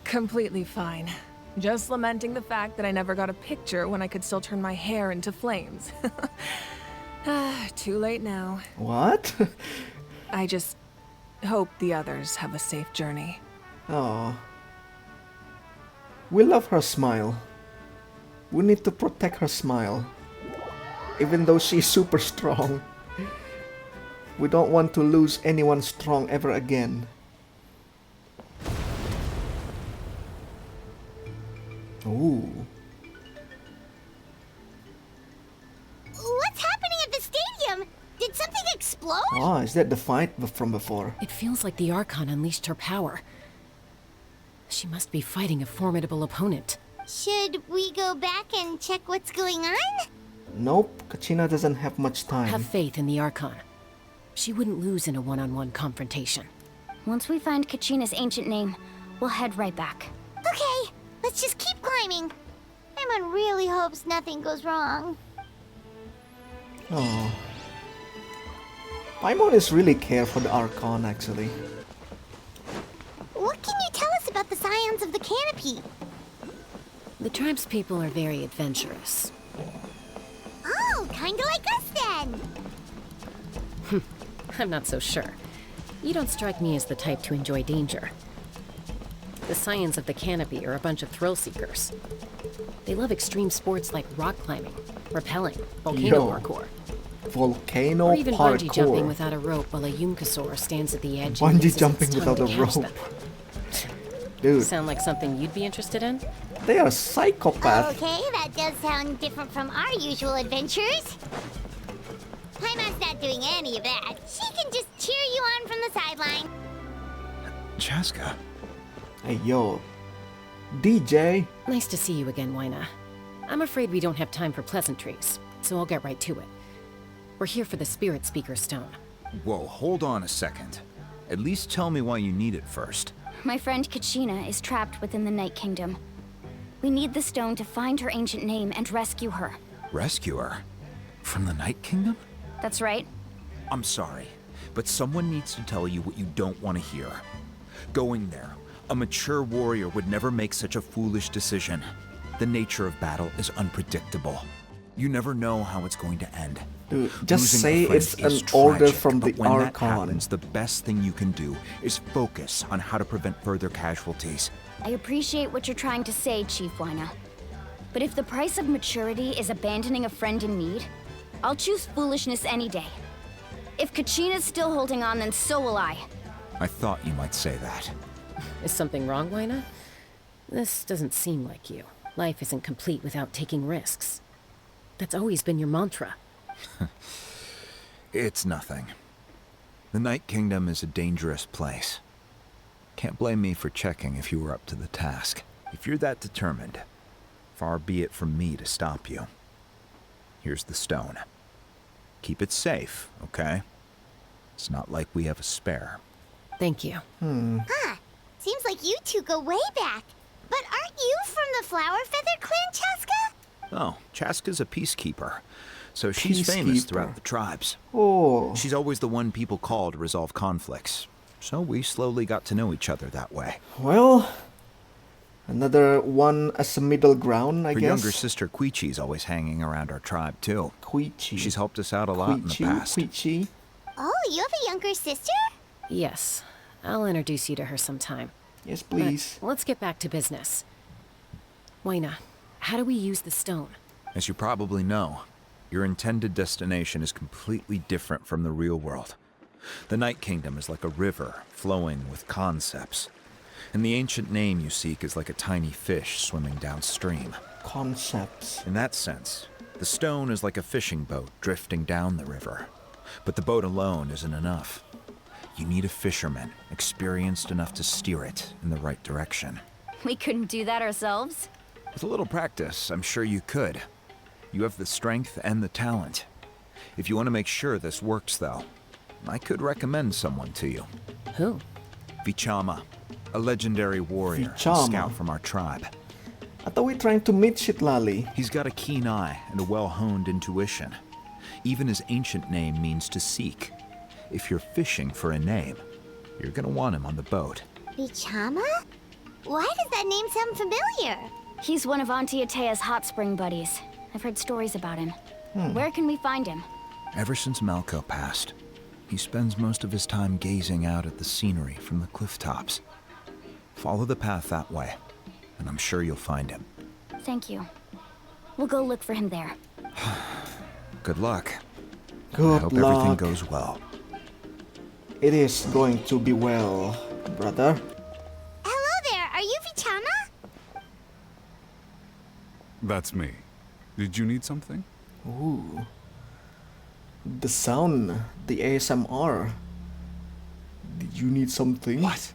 Completely fine. Just lamenting the fact that I never got a picture when I could still turn my hair into flames. Too late now. What? I just hope the others have a safe journey. Oh. We love her smile. We need to protect her smile. Even though she's super strong. We don't want to lose anyone strong ever again. Ooh. What's happening at the stadium? Did something explode? Oh, is that the fight from before? It feels like the Archon unleashed her power. She must be fighting a formidable opponent. Should we go back and check what's going on? Nope, Kachina doesn't have much time. Have faith in the Archon. She wouldn't lose in a one-on-one confrontation. Once we find Kachina's ancient name, we'll head right back. Okay, let's just keep climbing. Emon really hopes nothing goes wrong. Oh. Paimon is really care for the Archon, actually. What can you tell us about the scions of the canopy? The tribespeople are very adventurous. Oh, kinda like us then. I'm not so sure. You don't strike me as the type to enjoy danger. The Scions of the Canopy are a bunch of thrill seekers. They love extreme sports like rock climbing, rappelling, volcano parkour. Volcano or even parkour. bungee jumping without a rope while a Yunkasaur stands at the edge. Bungee jumping without a rope. Dude. Sound like something you'd be interested in? They are psychopaths. Okay, that does sound different from our usual adventures. Paimon's not doing any of that. She can just cheer you on from the sideline. Chaska. Hey, yo. DJ. Nice to see you again, Wyna. I'm afraid we don't have time for pleasantries, so I'll get right to it. We're here for the Spirit Speaker Stone. Whoa, hold on a second. At least tell me why you need it first. My friend Kachina is trapped within the Night Kingdom. We need the stone to find her ancient name and rescue her. Rescue her? From the Night Kingdom? That's right. I'm sorry, but someone needs to tell you what you don't want to hear. Going there, a mature warrior would never make such a foolish decision. The nature of battle is unpredictable. You never know how it's going to end. Dude, just Losing say a friend it's is an order tragic, from the but when that Archon. happens, the best thing you can do is focus on how to prevent further casualties. I appreciate what you're trying to say, Chief Wyna. But if the price of maturity is abandoning a friend in need, I'll choose foolishness any day. If Kachina's still holding on, then so will I. I thought you might say that. Is something wrong, Wyna? This doesn't seem like you. Life isn't complete without taking risks. That's always been your mantra. It's nothing. The Night Kingdom is a dangerous place. Can't blame me for checking if you were up to the task. If you're that determined, far be it from me to stop you. Here's the stone. Keep it safe, okay? It's not like we have a spare. Thank you. Huh. Seems like you two go way back. But aren't you from the Flower Feather Clan, Chaska? Oh, Chaska's a peacekeeper, so she's famous throughout the tribes. Oh. She's always the one people call to resolve conflicts, so we slowly got to know each other that way. Well, Another one as a middle ground, I Her guess. younger sister Quichi's always hanging around our tribe, too. Quichi. She's helped us out a lot in the past. Quichi. Oh, you have a younger sister? Yes. I'll introduce you to her sometime. Yes, please. But let's get back to business. Waina, how do we use the stone? As you probably know, your intended destination is completely different from the real world. The Night Kingdom is like a river flowing with concepts. And the ancient name you seek is like a tiny fish swimming downstream. Concepts. In that sense, the stone is like a fishing boat drifting down the river. But the boat alone isn't enough. You need a fisherman, experienced enough to steer it in the right direction. We couldn't do that ourselves? With a little practice, I'm sure you could. You have the strength and the talent. If you want to make sure this works, though, I could recommend someone to you. Who? Vichama, a legendary warrior, and Vichama. scout from our tribe. I thought we were trying to meet Shitlali. He's got a keen eye and a well-honed intuition. Even his ancient name means to seek. If you're fishing for a name, you're gonna want him on the boat. Vichama? Why does that name sound familiar? He's one of Auntie Atea's hot spring buddies. I've heard stories about him. Where can we find him? Ever since Malco passed, he spends most of his time gazing out at the scenery from the cliff tops. Follow the path that way, and I'm sure you'll find him. Thank you. We'll go look for him there. Good luck. Good I hope luck. everything goes well. It is going to be well, brother. Hello there, are you Vichama? That's me. Did you need something? Ooh. The sound, the ASMR. Did you need something? What?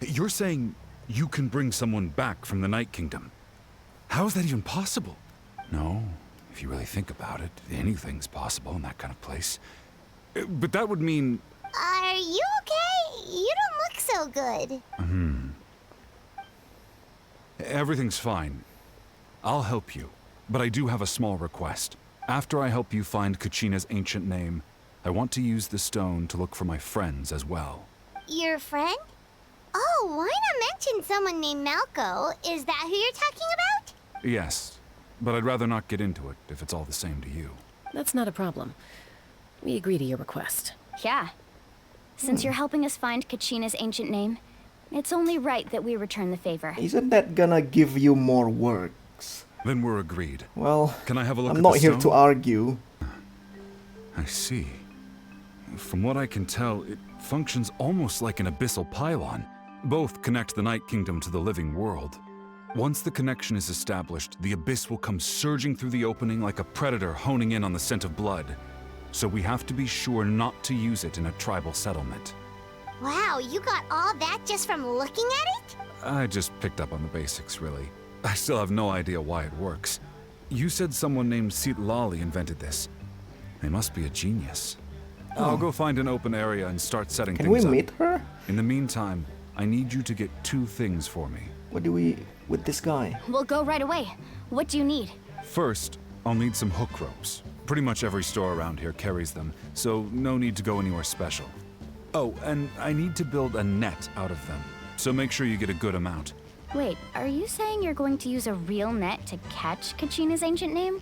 You're saying you can bring someone back from the Night Kingdom? How is that even possible? No, if you really think about it, anything's possible in that kind of place. But that would mean... Are you okay? You don't look so good. Everything's fine. I'll help you, but I do have a small request. After I help you find Kachina's ancient name, I want to use the stone to look for my friends as well. Your friend? Oh, why not mention someone named Malco? Is that who you're talking about? Yes, but I'd rather not get into it if it's all the same to you. That's not a problem. We agree to your request. Yeah. Since you're helping us find Kachina's ancient name, it's only right that we return the favor. Isn't that gonna give you more works? Then we're agreed. Well, Can I have a look I'm at not the here stone? to argue. I see. From what I can tell, it functions almost like an abyssal pylon. Both connect the Night Kingdom to the living world. Once the connection is established, the abyss will come surging through the opening like a predator honing in on the scent of blood. So we have to be sure not to use it in a tribal settlement. Wow, you got all that just from looking at it? I just picked up on the basics, really. I still have no idea why it works. You said someone named Shitlali invented this. They must be a genius. I'll go find an open area and start setting Can things we up. meet her? In the meantime, I need you to get 2 things for me. What do we with this guy? We'll go right away. What do you need? First, I'll need some hook ropes. Pretty much every store around here carries them, so no need to go anywhere special. Oh, and I need to build a net out of them, so make sure you get a good amount. Wait, are you saying you're going to use a real net to catch Kachina's ancient name?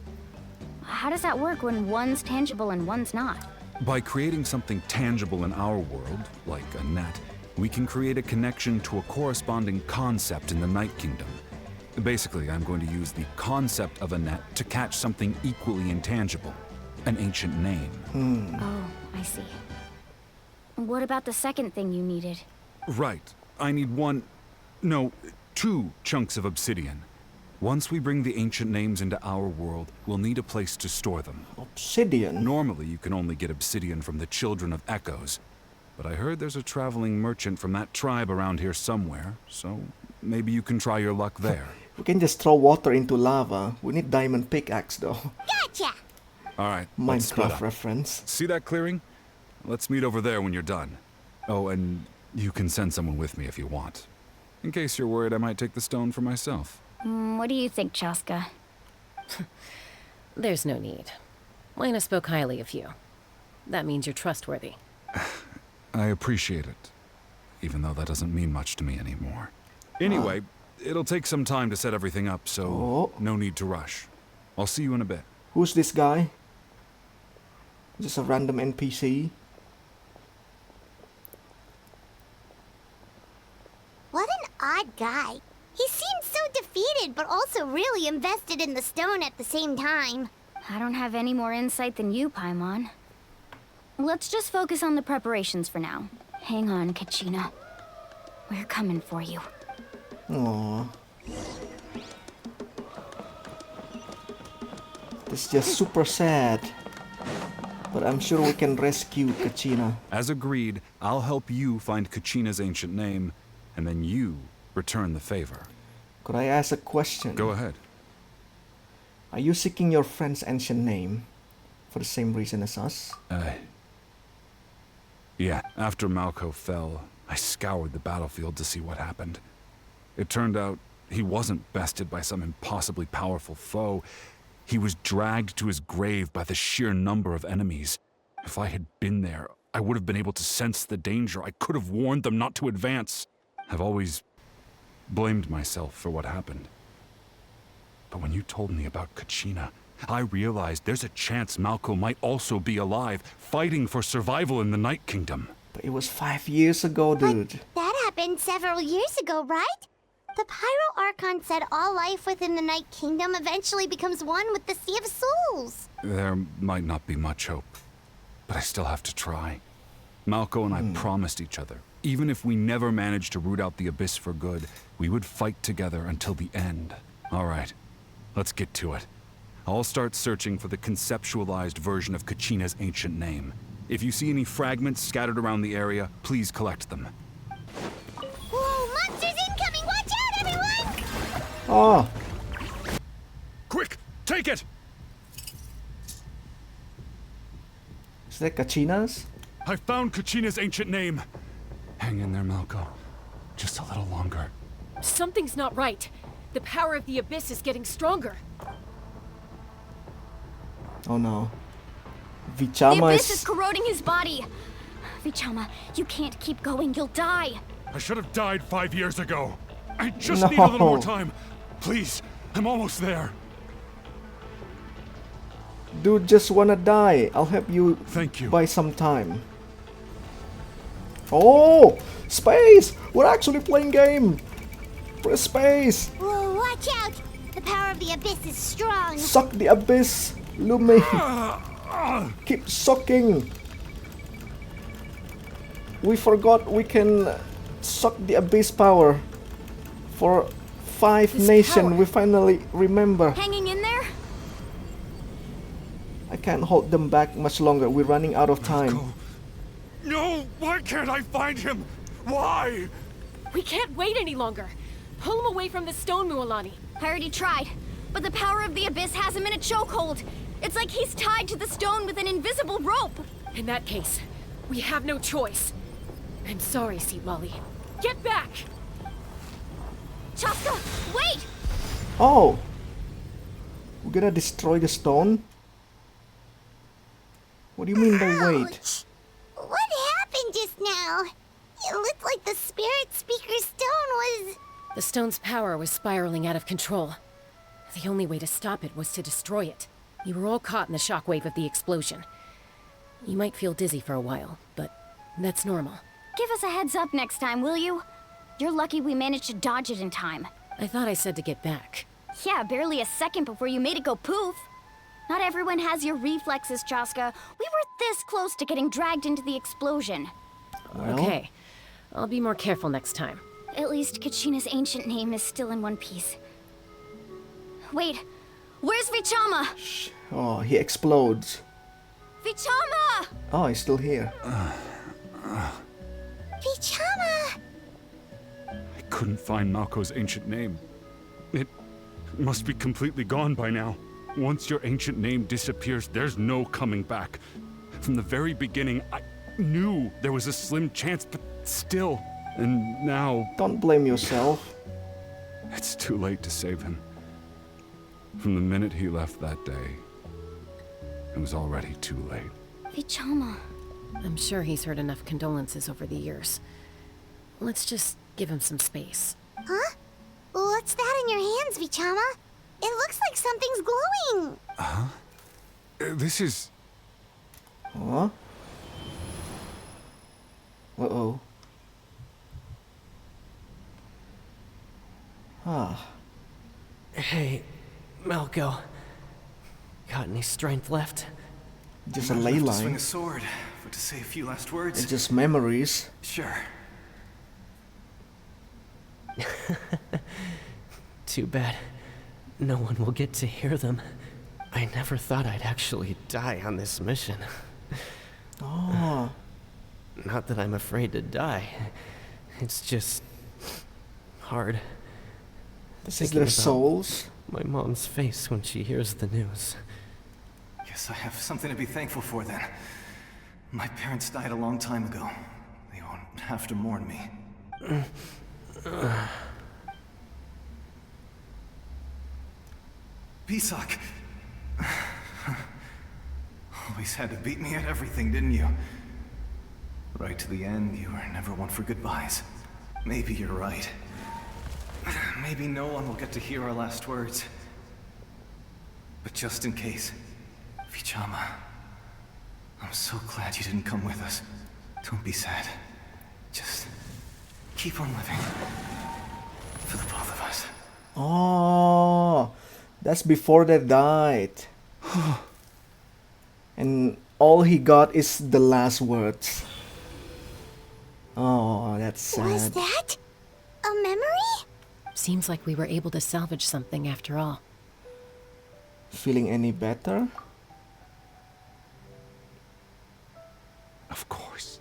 How does that work when one's tangible and one's not? By creating something tangible in our world, like a net, we can create a connection to a corresponding concept in the Night Kingdom. Basically, I'm going to use the concept of a net to catch something equally intangible, an ancient name. Oh, I see. What about the second thing you needed? Right. I need 2 chunks of obsidian. Once we bring the ancient names into our world, we'll need a place to store them. Obsidian? Normally, you can only get obsidian from the Children of Echoes, but I heard there's a traveling merchant from that tribe around here somewhere, so maybe you can try your luck there. We can just throw water into lava. We need diamond pickaxe though. Gotcha! All right, let's split Minecraft up. reference. See that clearing? Let's meet over there when you're done. Oh, and you can send someone with me if you want. In case you're worried I might take the stone for myself. What do you think, Chaska? There's no need. Lena spoke highly of you. That means you're trustworthy. I appreciate it, even though that doesn't mean much to me anymore. Anyway, it'll take some time to set everything up, so no need to rush. I'll see you in a bit. Who's this guy? Just a random NPC. What an odd guy. He seems so defeated, but also really invested in the stone at the same time. I don't have any more insight than you, Paimon. Let's just focus on the preparations for now. Hang on, Kachina. We're coming for you. Aww. It's just super sad. But I'm sure we can rescue Kachina. As agreed, I'll help you find Kachina's ancient name, and then you return the favor. Could I ask a question? Go ahead. Are you seeking your friend's ancient name for the same reason as us? Yeah. After Malko fell, I scoured the battlefield to see what happened. It turned out he wasn't bested by some impossibly powerful foe. He was dragged to his grave by the sheer number of enemies. If I had been there, I would have been able to sense the danger. I could have warned them not to advance. I've always blamed myself for what happened. But when you told me about Kachina, I realized there's a chance Malko might also be alive, fighting for survival in the Night Kingdom. But it was 5 years ago, dude. But that happened several years ago, right? The Pyro Archon said all life within the Night Kingdom eventually becomes one with the Sea of Souls. There might not be much hope, but I still have to try. Malko and I promised each other, even if we never managed to root out the Abyss for good, we would fight together until the end. All right, let's get to it. I'll start searching for the conceptualized version of Kachina's ancient name. If you see any fragments scattered around the area, please collect them. Whoa, monsters incoming! Watch out, everyone! Oh. Quick, take it! Is that Kachina's? I found Kachina's ancient name. Hang in there, Malko. Just a little longer. Something's not right. The power of the Abyss is getting stronger. Oh no. The Vichama Abyss is corroding his body. Vichama, you can't keep going. You'll die. I should have died 5 years ago. I just need a little more time. Please, I'm almost there. Dude, just wanna die. I'll help you. Thank you. Buy some time. Oh! Space! We're actually playing game! Press space! Whoa, watch out! The power of the Abyss is strong. Suck the Abyss! Lumi! Keep sucking! We forgot we can suck the Abyss power. For 5 nations, we finally remember. Hanging in there? I can't hold them back much longer. We're running out of time. No! Why can't I find him? Why? We can't wait any longer. Pull him away from the stone, Mualani. I already tried, but the power of the Abyss has him in a chokehold. It's like he's tied to the stone with an invisible rope. In that case, we have no choice. I'm sorry, Seat Molly. Get back! Chaska, wait! Oh! We're gonna destroy the stone? What do you mean by wait? Ouch. What happened just now? It looked like the Spirit Speaker's stone was... The stone's power was spiraling out of control. The only way to stop it was to destroy it. You were all caught in the shockwave of the explosion. You might feel dizzy for a while, but that's normal. Give us a heads up next time, will you? You're lucky we managed to dodge it in time. I thought I said to get back. Yeah, barely a second before you made it go poof. Not everyone has your reflexes, Chaska. We were this close to getting dragged into the explosion. Well? Okay. I'll be more careful next time. At least Kachina's ancient name is still in one piece. Wait, where's Vichama? Shh. Oh, he explodes. Vichama! Oh, he's still here. Vichama! I couldn't find Malko's ancient name. It must be completely gone by now. Once your ancient name disappears, there's no coming back. From the very beginning, I knew there was a slim chance, but still. And now... Don't blame yourself. It's too late to save him. From the minute he left that day, it was already too late. Vichama. I'm sure he's heard enough condolences over the years. Let's just give him some space. Huh? What hands, Vichama. It looks like something's glowing. Huh? This is... Huh? Uh-oh. Ah. Hey, Malco. Got any strength left? Just a ley line. Swing a sword to say a few last words. It's just memories. Sure. Too bad no one will get to hear them. I never thought I'd actually die on this mission. Oh. Not that I'm afraid to die. It's just hard. This is their souls. My mom's face when she hears the news. Guess I have something to be thankful for then. My parents died a long time ago. They won't have to mourn me. Pisak! Always had to beat me at everything, didn't you? Right to the end, you were never one for goodbyes. Maybe you're right. Maybe no one will get to hear our last words. But just in case, Vichama, I'm so glad you didn't come with us. Don't be sad. Just keep on living. For the both of us. Oh, that's before they died. And all he got is the last words. Oh, that's sad. Was that a memory? Seems like we were able to salvage something after all. Feeling any better? Of course.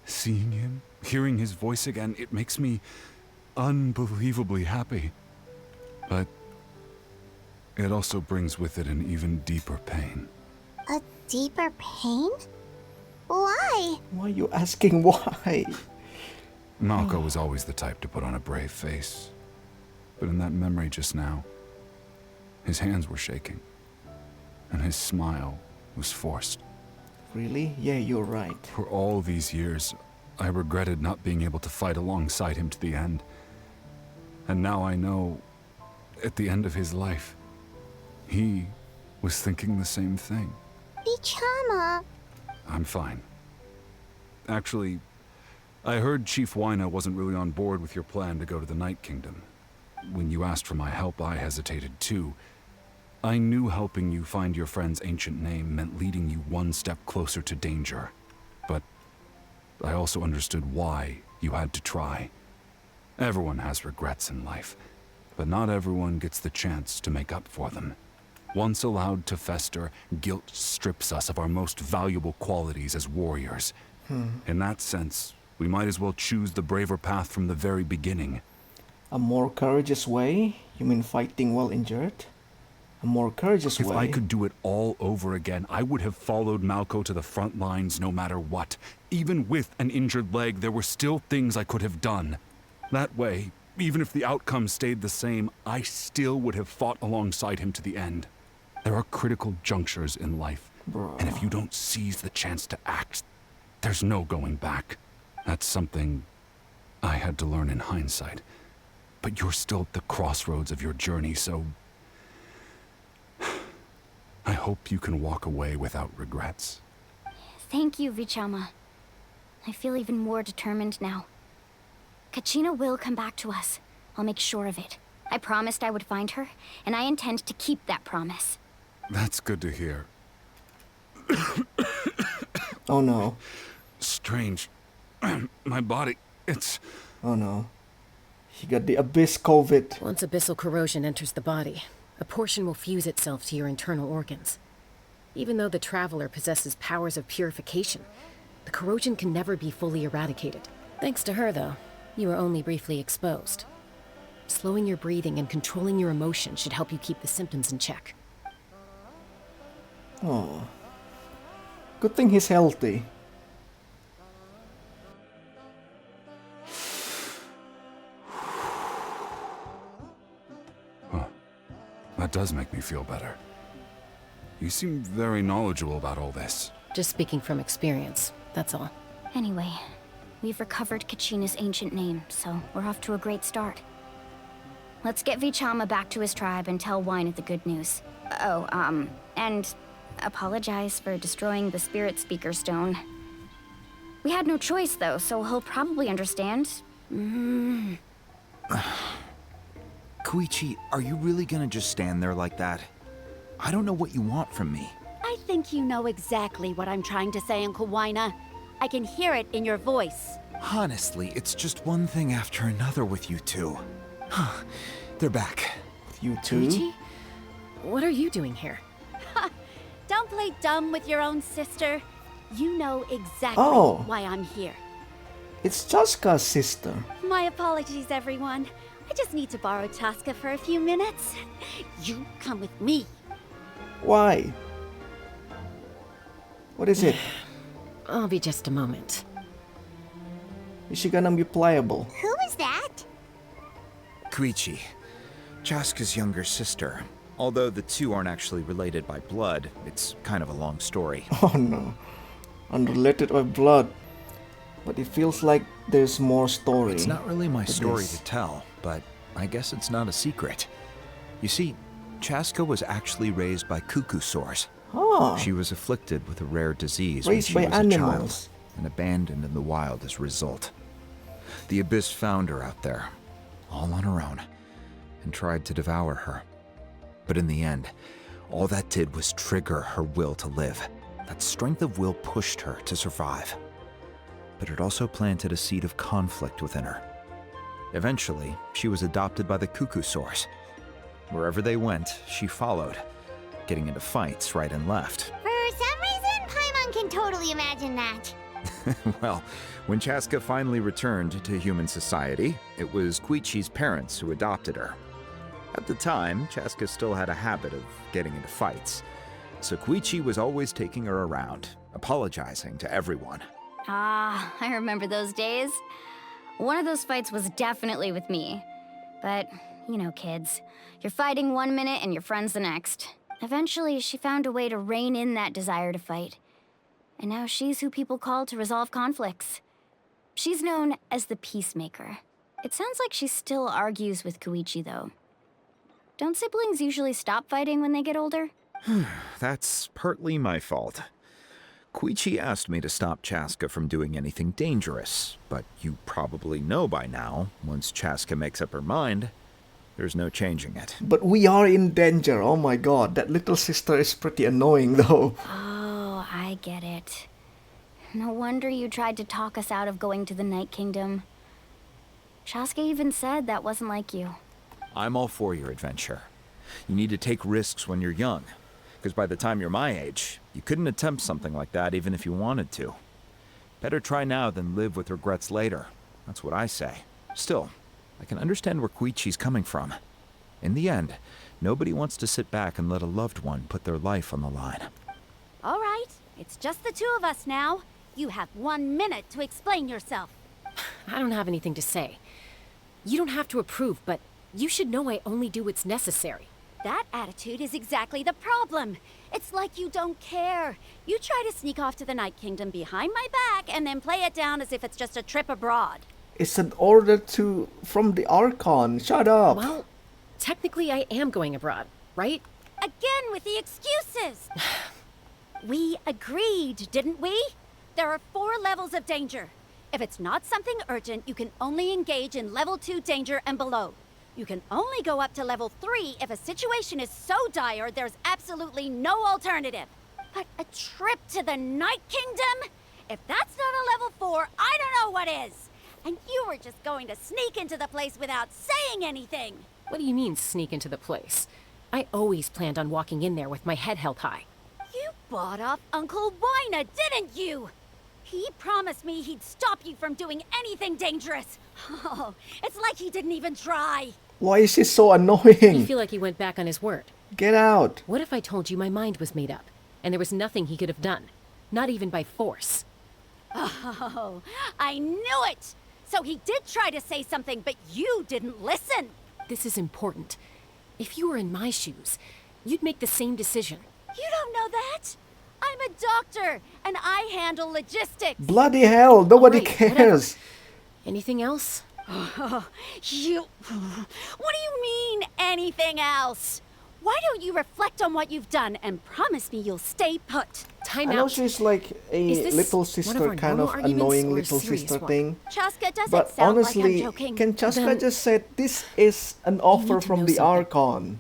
Seeing him, hearing his voice again, it makes me unbelievably happy. But it also brings with it an even deeper pain. A deeper pain? Why? Why are you asking why? Malco was always the type to put on a brave face. But in that memory just now, his hands were shaking. And his smile was forced. Really? Yeah, you're right. For all these years, I regretted not being able to fight alongside him to the end. And now I know, at the end of his life, he was thinking the same thing. Vichama. I'm fine. Actually, I heard Chief Wyna wasn't really on board with your plan to go to the Night Kingdom. When you asked for my help, I hesitated too. I knew helping you find your friend's ancient name meant leading you one step closer to danger. But I also understood why you had to try. Everyone has regrets in life, but not everyone gets the chance to make up for them. Once allowed to fester, guilt strips us of our most valuable qualities as warriors. In that sense, we might as well choose the braver path from the very beginning. A more courageous way? You mean fighting while injured? A more courageous way? If I could do it all over again, I would have followed Malco to the front lines no matter what. Even with an injured leg, there were still things I could have done. That way, even if the outcome stayed the same, I still would have fought alongside him to the end. There are critical junctures in life, and if you don't seize the chance to act, there's no going back. That's something I had to learn in hindsight. But you're still at the crossroads of your journey, so I hope you can walk away without regrets. Thank you, Vichama. I feel even more determined now. Kachina will come back to us. I'll make sure of it. I promised I would find her, and I intend to keep that promise. That's good to hear. Oh no. Strange. My body, it's... Oh no. He got the Abyss COVID. Once abyssal corrosion enters the body, a portion will fuse itself to your internal organs. Even though the Traveler possesses powers of purification, the corrosion can never be fully eradicated. Thanks to her, though, you are only briefly exposed. Slowing your breathing and controlling your emotions should help you keep the symptoms in check. Oh. Good thing he's healthy. That does make me feel better. You seem very knowledgeable about all this. Just speaking from experience, that's all. Anyway, we've recovered Kachina's ancient name, so we're off to a great start. let's get Vichama back to his tribe and tell Wyneth the good news. Oh, and apologize for destroying the Spirit Speaker Stone. We had no choice, though, so he'll probably understand. Koichi, are you really gonna just stand there like that? I don't know what you want from me. I think you know exactly what I'm trying to say, Uncle Wyna. I can hear it in your voice. Honestly, it's just one thing after another with you two. They're back. With you two? Koichi? What are you doing here? Don't play dumb with your own sister. You know exactly why I'm here. It's Chaska's sister. My apologies, everyone. I just need to borrow Chaska for a few minutes. You come with me. Why? What is it? I'll be just a moment. Is she gonna be pliable? Who is that? Koichi, Chaska's younger sister. Although the two aren't actually related by blood, it's kind of a long story. Oh no. Unrelated by blood. But it feels like there's more story. It's not really my story to tell, but I guess it's not a secret. You see, Chaska was actually raised by cuckoo sores. Huh. She was afflicted with a rare disease Raised when she by was a animals. child and abandoned in the wild as a result. The Abyss found her out there, all on her own, and tried to devour her. But in the end, all that did was trigger her will to live. That strength of will pushed her to survive. But it also planted a seed of conflict within her. Eventually, she was adopted by the cuckoo sores. Wherever they went, she followed, getting into fights right and left. For some reason, Paimon can totally imagine that. Well, when Chaska finally returned to human society, it was Koichi's parents who adopted her. At the time, Chaska still had a habit of getting into fights, so Koichi was always taking her around, apologizing to everyone. Ah, I remember those days. One of those fights was definitely with me. But, you know, kids. You're fighting one minute and your friend's the next. Eventually, she found a way to rein in that desire to fight. And now she's who people call to resolve conflicts. She's known as the Peacemaker. It sounds like she still argues with Koichi, though. Don't siblings usually stop fighting when they get older? That's partly my fault. Koichi asked me to stop Chaska from doing anything dangerous, but you probably know by now, once Chaska makes up her mind, there's no changing it. But we are in danger, oh my god. That little sister is pretty annoying though. Oh, I get it. No wonder you tried to talk us out of going to the Night Kingdom. Chaska even said that wasn't like you. I'm all for your adventure. You need to take risks when you're young, because by the time you're my age, you couldn't attempt something like that even if you wanted to. Better try now than live with regrets later. That's what I say. Still, I can understand where Koichi's coming from. In the end, nobody wants to sit back and let a loved one put their life on the line. All right, it's just the two of us now. You have 1 minute to explain yourself. I don't have anything to say. You don't have to approve, but you should know I only do what's necessary. That attitude is exactly the problem. It's like you don't care. You try to sneak off to the Night Kingdom behind my back and then play it down as if it's just a trip abroad. It's an order from the Archon. Shut up. Well, technically I am going abroad, right? Again with the excuses. We agreed, didn't we? There are 4 levels of danger. If it's not something urgent, you can only engage in level 2 danger and below. You can only go up to level 3 if a situation is so dire there's absolutely no alternative. But a trip to the Night Kingdom? If that's not a level 4, I don't know what is. And you were just going to sneak into the place without saying anything. What do you mean, sneak into the place? I always planned on walking in there with my head held high. You bought off Uncle Wyna, didn't you? He promised me he'd stop you from doing anything dangerous. Oh, it's like he didn't even try. Why is he so I annoying? feel like he went back on his word. Get out. What if I told you my mind was made up, and there was nothing he could have done? Not even by force. Oh, I knew it! So he did try to say something, but you didn't listen. This is important. If you were in my shoes, you'd make the same decision. You don't know that? I'm a doctor, and I handle logistics. Bloody hell, nobody Alright, cares. whatever. Anything else? You... What do you mean, anything else? Why don't you reflect on what you've done and promise me you'll stay put? Time I know out. she's like a little sister, kind of annoying little sister thing. Chaska, does But it sound honestly, like I'm joking? can Chaska Then just say this is an offer need to from know the something. Archon?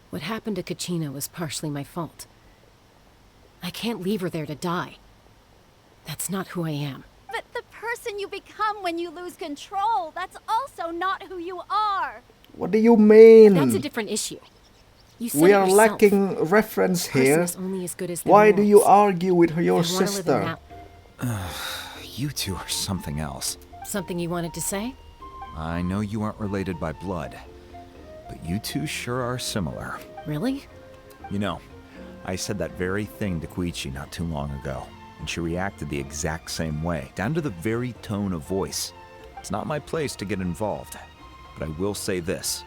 What happened to Kachina was partially my fault. I can't leave her there to die. That's not who I am. But the person you become when you lose control, that's also not who you are. What do you mean? That's a different issue. You said We it are yourself. lacking reference A person here. is only as good as their Why do you morals. argue with your If I wanna live in sister? that- You two are something else. Something you wanted to say? I know you aren't related by blood, but you two sure are similar. Really? You know, I said that very thing to Koichi not too long ago, and she reacted the exact same way, down to the very tone of voice. It's not my place to get involved, but I will say this.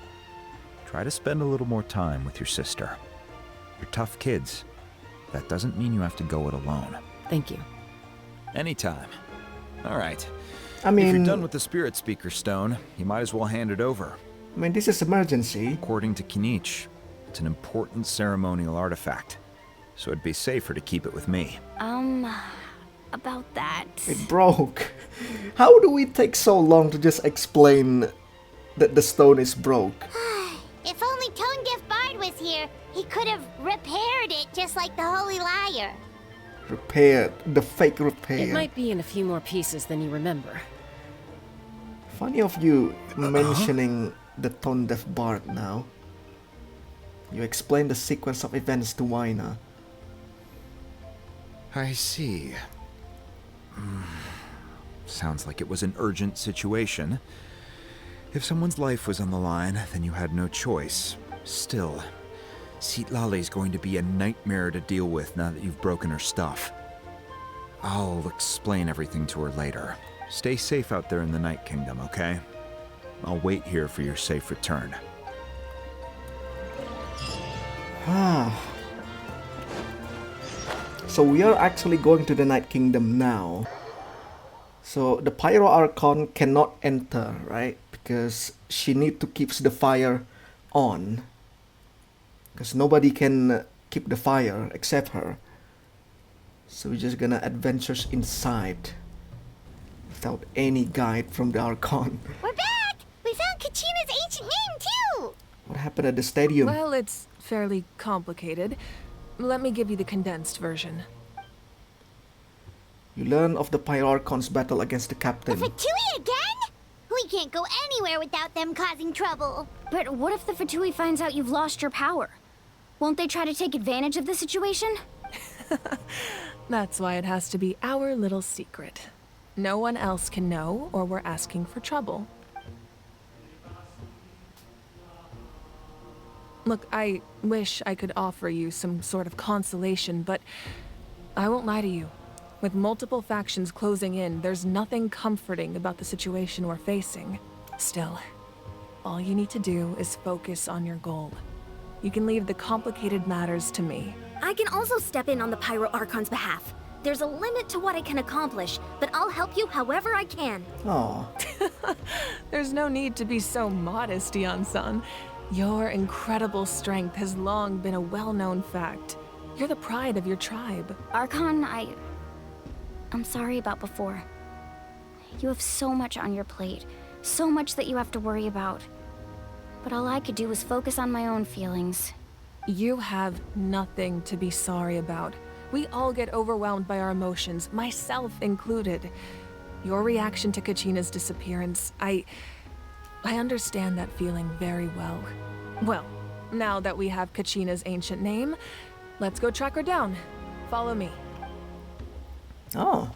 Try to spend a little more time with your sister. You're tough kids. That doesn't mean you have to go it alone. Thank you. Anytime. All right. I mean, if you're done with the Spirit Speaker Stone, you might as well hand it over. I mean, this is emergency. According to Kinich, it's an important ceremonial artifact, so it'd be safer to keep it with me. About that. It broke. How do we take so long to just explain that the stone is broke? If only Tonegif Bard was here, he could have repaired it just like the Holy Liar. Repaired. The fake repair. It might be in a few more pieces than you remember. Funny of you mentioning the Tone Deaf Bard now. You explained the sequence of events to Waina. I see. Sounds like it was an urgent situation. If someone's life was on the line, then you had no choice. Still, Citlali's going to be a nightmare to deal with now that you've broken her stuff. I'll explain everything to her later. Stay safe out there in the Night Kingdom, okay? I'll wait here for your safe return. So we are actually going to the Night Kingdom now. So the Pyro Archon cannot enter, right? Because she need to keep the fire on. Because nobody can keep the fire except her. So we're just gonna adventure inside. Without any guide from the Archon. We're back! We found Kachina's ancient name, too! What happened at the stadium? Well, it's fairly complicated. Let me give you the condensed version. You learn of the Pyro Archon's battle against the captain. Fatui again? We can't go anywhere without them causing trouble. But what if the Fatui finds out you've lost your power? Won't they try to take advantage of the situation? That's why it has to be our little secret. No one else can know, or we're asking for trouble. Look, I wish I could offer you some sort of consolation, but I won't lie to you. With multiple factions closing in, there's nothing comforting about the situation we're facing. Still, all you need to do is focus on your goal. You can leave the complicated matters to me. I can also step in on the Pyro Archon's behalf. There's a limit to what I can accomplish, but I'll help you however I can. Aww. There's no need to be so modest, Dion-san. Your incredible strength has long been a well-known fact. You're the pride of your tribe. Archon, I'm sorry about before. You have so much on your plate, so much that you have to worry about. But all I could do was focus on my own feelings. You have nothing to be sorry about. We all get overwhelmed by our emotions, myself included. Your reaction to Kachina's disappearance, I understand that feeling very well. Well, now that we have Kachina's ancient name, let's go track her down. Follow me. Oh.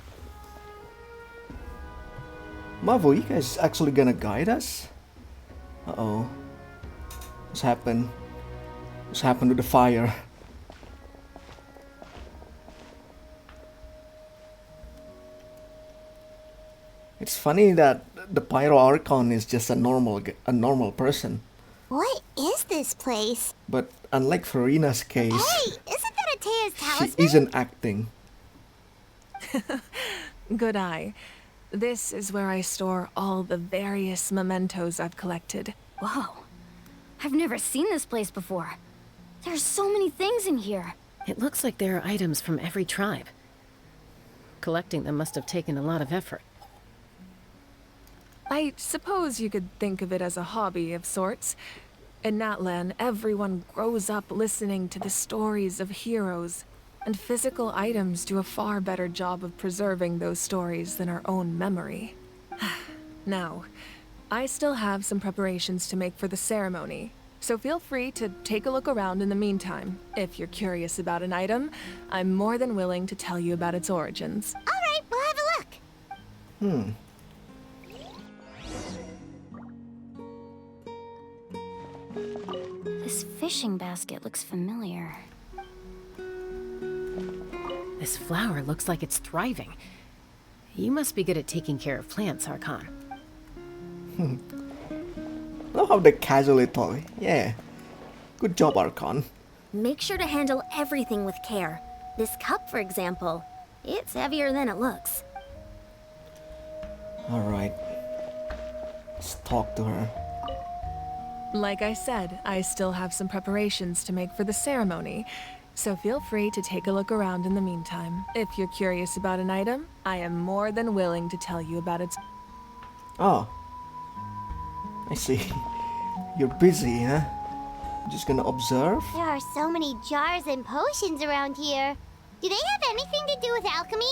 Mavuika is actually gonna guide us? Uh-oh. What's happened? What's happened to the fire? It's funny that the Pyro Archon is just a normal person. What is this place? But unlike Farina's case, Hey, isn't that Atea's she talisman? isn't acting. Good eye. This is where I store all the various mementos I've collected. Whoa. I've never seen this place before. There's so many things in here. It looks like there are items from every tribe. Collecting them must have taken a lot of effort. I suppose you could think of it as a hobby of sorts. In Natlan, everyone grows up listening to the stories of heroes, and physical items do a far better job of preserving those stories than our own memory. Now, I still have some preparations to make for the ceremony, so feel free to take a look around in the meantime. If you're curious about an item, I'm more than willing to tell you about its origins. All right, we'll have a look. This fishing basket looks familiar. This flower looks like it's thriving. You must be good at taking care of plants, Archon. Love how they casually talk. Yeah. Good job, Archon. Make sure to handle everything with care. This cup, for example, it's heavier than it looks. Alright. Let's talk to her. Like I said, I still have some preparations to make for the ceremony, so feel free to take a look around in the meantime. If you're curious about an item, I am more than willing to tell you about its... Oh. I see. You're busy, huh? Just gonna observe? There are so many jars and potions around here. Do they have anything to do with alchemy?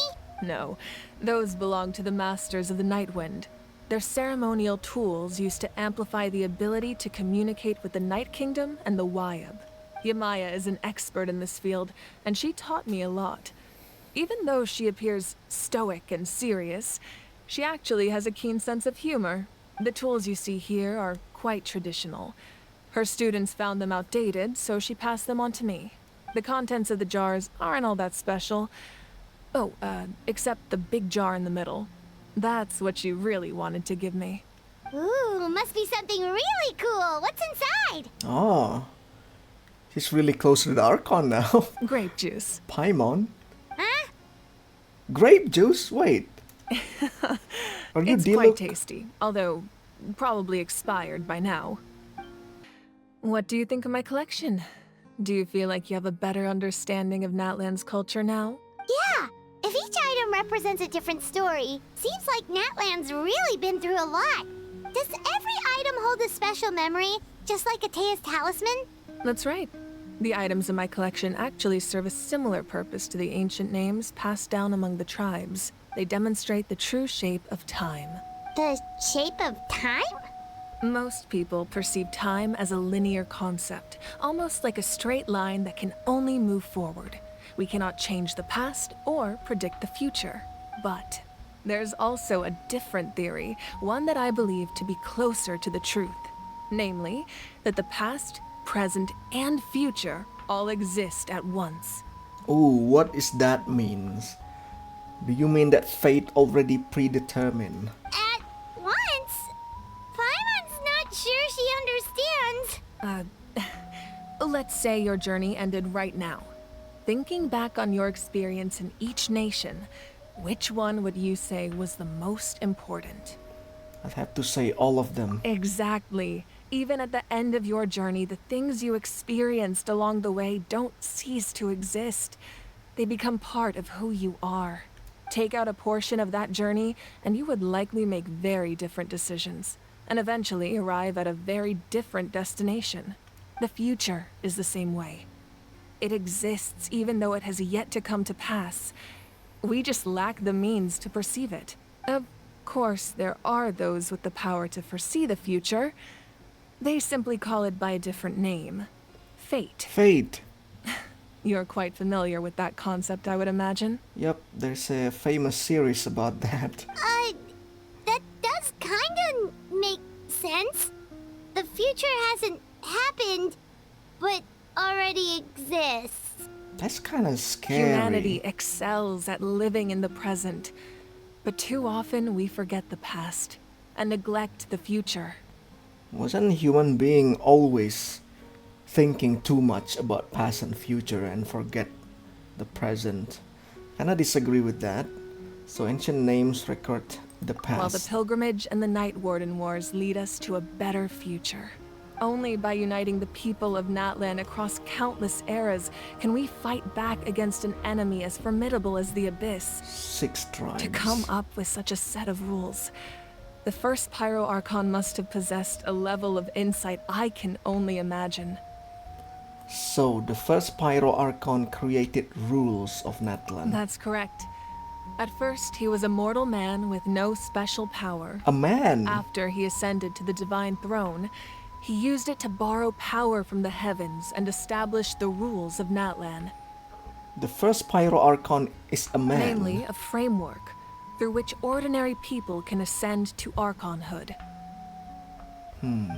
No, those belong to the Masters of the Nightwind. They're ceremonial tools used to amplify the ability to communicate with the Night Kingdom and the Wyab. Yamaya is an expert in this field, and she taught me a lot. Even though she appears stoic and serious, she actually has a keen sense of humor. The tools you see here are quite traditional. Her students found them outdated, so she passed them on to me. The contents of the jars aren't all that special. Oh, except the big jar in the middle. That's what she really wanted to give me. Ooh, must be something really cool. What's inside? Oh. She's really close to the Archon now. Grape juice. Paimon? Huh? Grape juice? Wait. Are you It's dealing... quite tasty, although probably expired by now. What do you think of my collection? Do you feel like you have a better understanding of Natlan's culture now? Yeah. If each item represents a different story, seems like Natlan's really been through a lot. Does every item hold a special memory, just like Atea's talisman? That's right. The items in my collection actually serve a similar purpose to the ancient names passed down among the tribes. They demonstrate the true shape of time. The shape of time? Most people perceive time as a linear concept, almost like a straight line that can only move forward. We cannot change the past or predict the future. But there's also a different theory, one that I believe to be closer to the truth. Namely, that the past, present, and future all exist at once. Oh, what is that means? Do you mean that fate already predetermined? At once? Paimon's not sure she understands. Let's say your journey ended right now. Thinking back on your experience in each nation, which one would you say was the most important? I'd have to say all of them. Exactly. Even at the end of your journey, the things you experienced along the way don't cease to exist. They become part of who you are. Take out a portion of that journey, and you would likely make very different decisions, and eventually arrive at a very different destination. The future is the same way. It exists even though it has yet to come to pass. We just lack the means to perceive it. Of course, there are those with the power to foresee the future. They simply call it by a different name. Fate. Fate. You're quite familiar with that concept, I would imagine. Yep, there's a famous series about that. That does kinda make sense. The future hasn't happened, but already exists. That's kind of scary. Humanity excels at living in the present, but too often we forget the past and neglect the future. Wasn't human being always thinking too much about past and future and forget the present? Kinda disagree with that. So ancient names record The While the past. pilgrimage and the Night Warden Wars lead us to a better future. Only by uniting the people of Natlan across countless eras can we fight back against an enemy as formidable as the Abyss. 6 tribes. To come up with such a set of rules, the first Pyro Archon must have possessed a level of insight I can only imagine. So, the first Pyro Archon created rules of Natlan. That's correct. At first, he was a mortal man with no special power. A man? After he ascended to the divine throne, he used it to borrow power from the heavens and establish the rules of Natlan. The first Pyro Archon is a man. Namely, a framework through which ordinary people can ascend to Archonhood.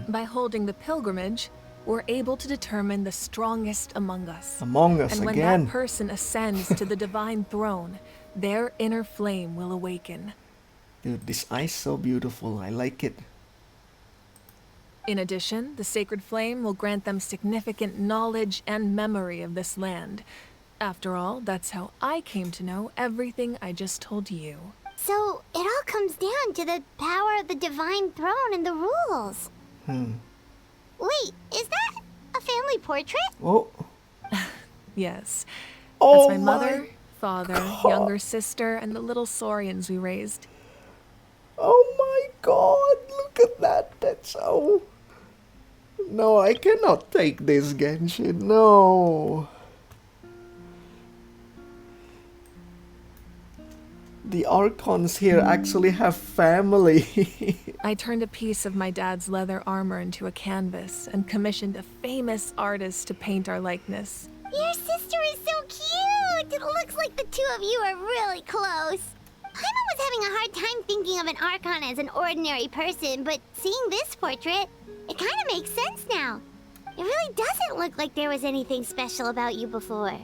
By holding the pilgrimage, we're able to determine the strongest among us. Among us and when again. that person ascends to the divine throne, their inner flame will awaken. Dude, this eye's so beautiful. I like it. In addition, the sacred flame will grant them significant knowledge and memory of this land. After all, that's how I came to know everything I just told you. So, it all comes down to the power of the divine throne and the rules. Wait, is that a family portrait? Oh. Yes. Oh That's my mother, my father, God. younger sister, and the little Saurians we raised. Oh my god, look at that. That's so... No, I cannot take this, Genshin. No. The Archons here actually have family. I turned a piece of my dad's leather armor into a canvas and commissioned a famous artist to paint our likeness. Your sister is so cute! It looks like the two of you are really close. Paimon was having a hard time thinking of an Archon as an ordinary person, but seeing this portrait, it kind of makes sense now. It really doesn't look like there was anything special about you before.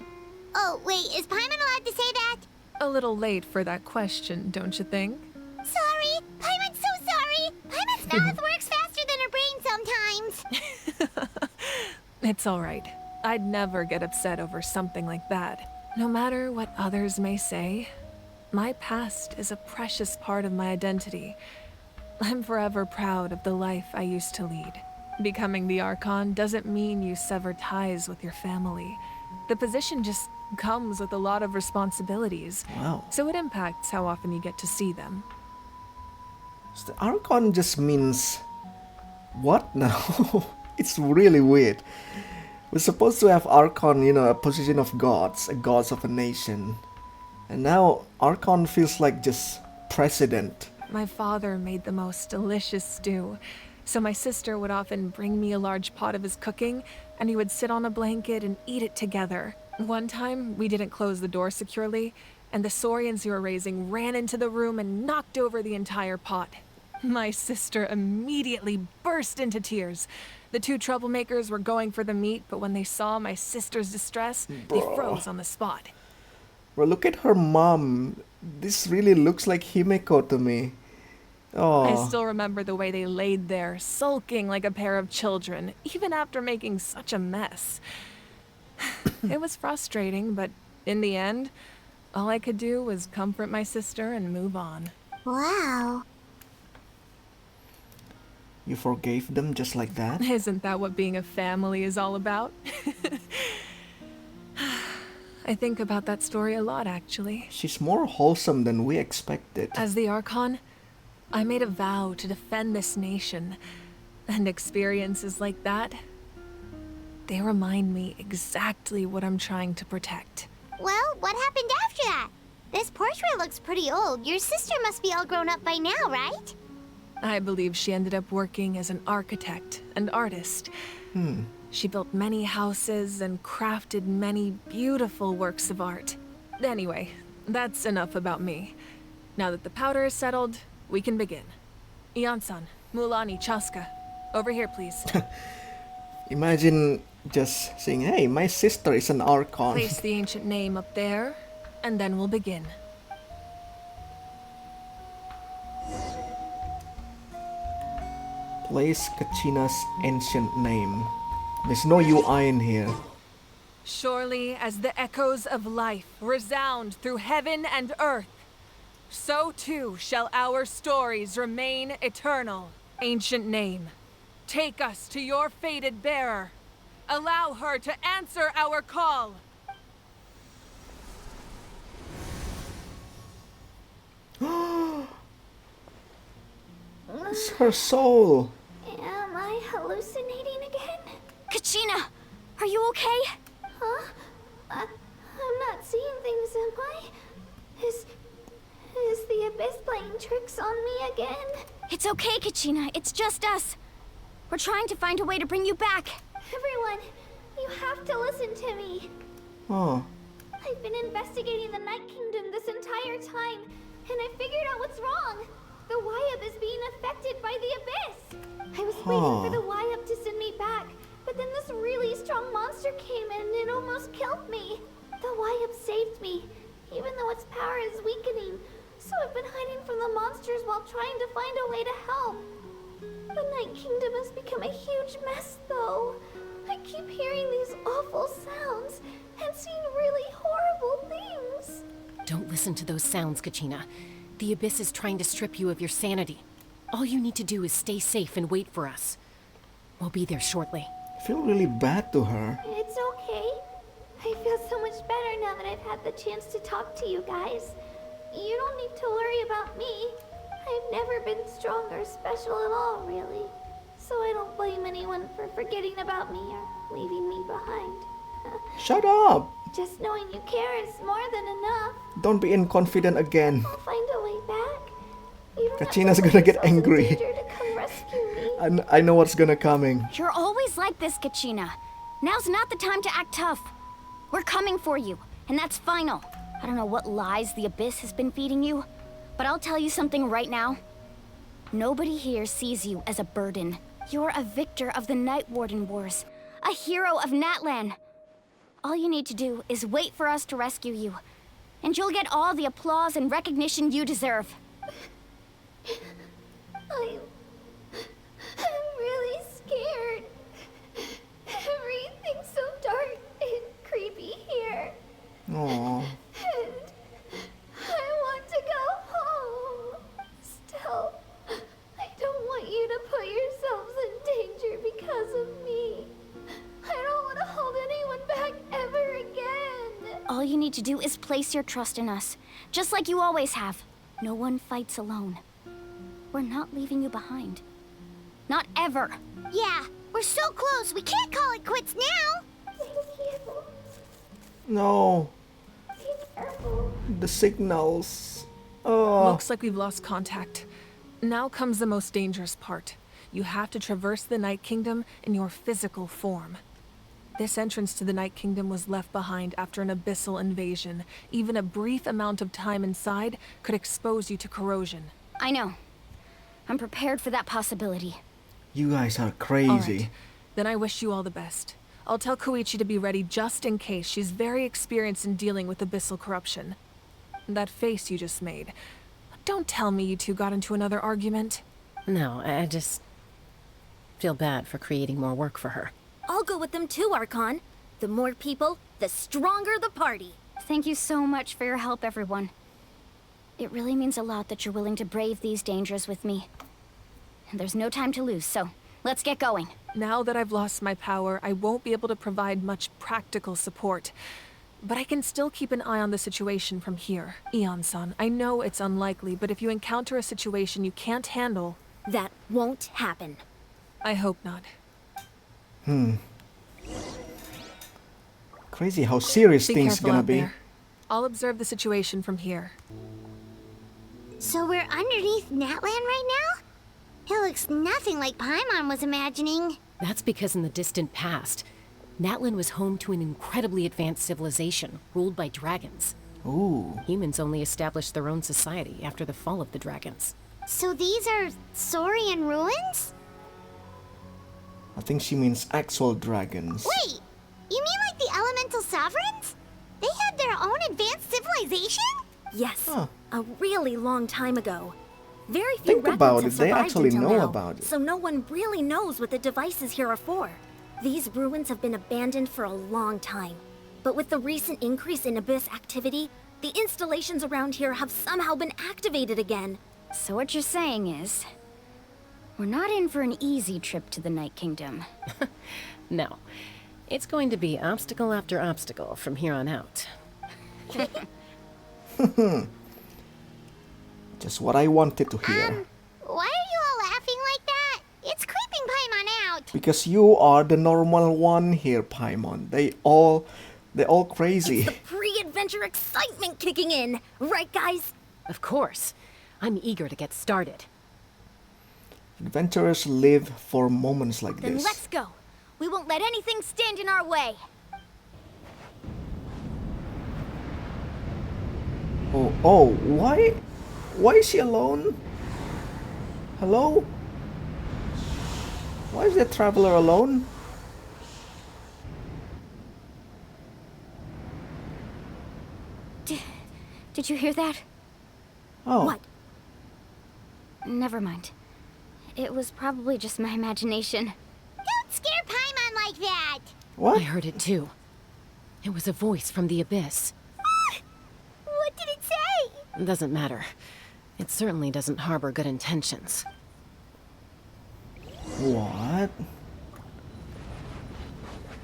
Oh, wait, is Paimon allowed to say that? A little late for that question, don't you think? Sorry! Paimon's so sorry! Paimon's mouth works faster than her brain sometimes! It's all right. I'd never get upset over something like that. No matter what others may say, my past is a precious part of my identity. I'm forever proud of the life I used to lead. Becoming the Archon doesn't mean you sever ties with your family. The position just comes with a lot of responsibilities. Wow. So it impacts how often you get to see them. So the Archon just means... What now? It's really weird. We're supposed to have Archon, you know, a position of gods, a gods of a nation. And now Archon feels like just president. My father made the most delicious stew, so my sister would often bring me a large pot of his cooking, and he would sit on a blanket and eat it together. One time, we didn't close the door securely, and the Saurians we were raising ran into the room and knocked over the entire pot. My sister immediately burst into tears. The two troublemakers were going for the meat, but when they saw my sister's distress, they froze on the spot. Bro, look at her mom. This really looks like Himeko to me. Oh. I still remember the way they laid there, sulking like a pair of children, even after making such a mess. It was frustrating, but in the end, all I could do was comfort my sister and move on. Wow. You forgave them just like that? Isn't that what being a family is all about? I think about that story a lot, actually. She's more wholesome than we expected. As the Archon, I made a vow to defend this nation, and experiences like that, they remind me exactly what I'm trying to protect. Well, what happened after that? This portrait looks pretty old. Your sister must be all grown up by now, right? I believe she ended up working as an architect and artist. She built many houses and crafted many beautiful works of art. Anyway, that's enough about me. Now that the powder is settled, we can begin. Ian-san, Mulani, Chaska, over here, please. Imagine just saying, hey, my sister is an Archon. Place the ancient name up there, and then we'll begin. Place Kachina's ancient name. There's no UI in here. Surely as the echoes of life resound through heaven and earth, so too shall our stories remain eternal. Ancient name, take us to your fated bearer. Allow her to answer our call. It's her soul. Am I hallucinating again? Kachina, are you okay? Huh? I'm not seeing things, am I? Is the Abyss playing tricks on me again? It's okay, Kachina. It's just us. We're trying to find a way to bring you back. Everyone, you have to listen to me. Oh. I've been investigating the Night Kingdom this entire time, and I figured out what's wrong. The Wyab is being affected by the Abyss. I was waiting for the Wyab to send me back, but then this really strong monster came in and it almost killed me. The Wyab saved me, even though its power is weakening, so I've been hiding from the monsters while trying to find a way to help. The Night Kingdom has become a huge mess, though. I keep hearing these awful sounds and seeing really horrible things. Don't listen to those sounds, Kachina. The Abyss is trying to strip you of your sanity. All you need to do is stay safe and wait for us. We'll be there shortly. I feel really bad to her. It's okay. I feel so much better now that I've had the chance to talk to you guys. You don't need to worry about me. I've never been strong or special at all, really. So I don't blame anyone for forgetting about me or leaving me behind. Shut up! Just knowing you care is more than enough. Don't be inconfident again. I'll find a way back. You don't Kachina's have to gonna put get yourself in angry. danger to come rescue me. I know what's gonna coming. You're always like this, Kachina. Now's not the time to act tough. We're coming for you, and that's final. I don't know what lies the Abyss has been feeding you, but I'll tell you something right now. Nobody here sees you as a burden. You're a victor of the Night Warden Wars, a hero of Natlan. All you need to do is wait for us to rescue you, and you'll get all the applause and recognition you deserve. I'm really scared. Everything's so dark and creepy here. Aww. And I want to go home. Still, I don't want you to put yourselves in danger because of me. I don't want to hold anyone back ever again. All you need to do is place your trust in us, just like you always have. No one fights alone. We're not leaving you behind. Not ever. Yeah, we're so close. We can't call it quits now. Thank you. No. Be careful. The signals. Oh. Looks like we've lost contact. Now comes the most dangerous part. You have to traverse the Night Kingdom in your physical form. This entrance to the Night Kingdom was left behind after an abyssal invasion. Even a brief amount of time inside could expose you to corrosion. I know. I'm prepared for that possibility. You guys are crazy. All right. Then I wish you all the best. I'll tell Koichi to be ready just in case. She's very experienced in dealing with abyssal corruption. That face you just made. Don't tell me you two got into another argument. No, I just feel bad for creating more work for her. I'll go with them too, Archon. The more people, the stronger the party. Thank you so much for your help, everyone. It really means a lot that you're willing to brave these dangers with me. And there's no time to lose, so let's get going. Now that I've lost my power, I won't be able to provide much practical support. But I can still keep an eye on the situation from here. Eon-san, I know it's unlikely, but if you encounter a situation you can't handle... That won't happen. I hope not. Crazy how serious Be things careful gonna out be. there. I'll observe the situation from here. So we're underneath Natlan right now? It looks nothing like Paimon was imagining. That's because in the distant past, Natlan was home to an incredibly advanced civilization ruled by dragons. Ooh. Humans only established their own society after the fall of the dragons. So these are Saurian ruins? I think she means actual dragons. Wait, you mean like the elemental sovereigns? They had their own advanced civilization? Yes, Huh. a really long time ago. Very few Think records about have it, they survived actually until know now, about it. so no one really knows what the devices here are for. These ruins have been abandoned for a long time. But with the recent increase in Abyss activity, The installations around here have somehow been activated again. So what you're saying is, we're not in for an easy trip to the Night Kingdom. No. It's going to be obstacle after obstacle from here on out. Just what I wanted to hear. Why are you all laughing like that? It's creeping Paimon out. Because you are the normal one here, Paimon. They're all crazy. It's the pre-adventure excitement kicking in, right guys? Of course. I'm eager to get started. Adventurers live for moments like Then this. let's go. We won't let anything stand in our way. Oh, why is she alone? Hello? Why is the traveler alone? Did you hear that? Oh. What? Never mind. It was probably just my imagination. Don't scare Paimon like that. What? I heard it too. It was a voice from the abyss. What did it say? Doesn't matter. It certainly doesn't harbor good intentions. What?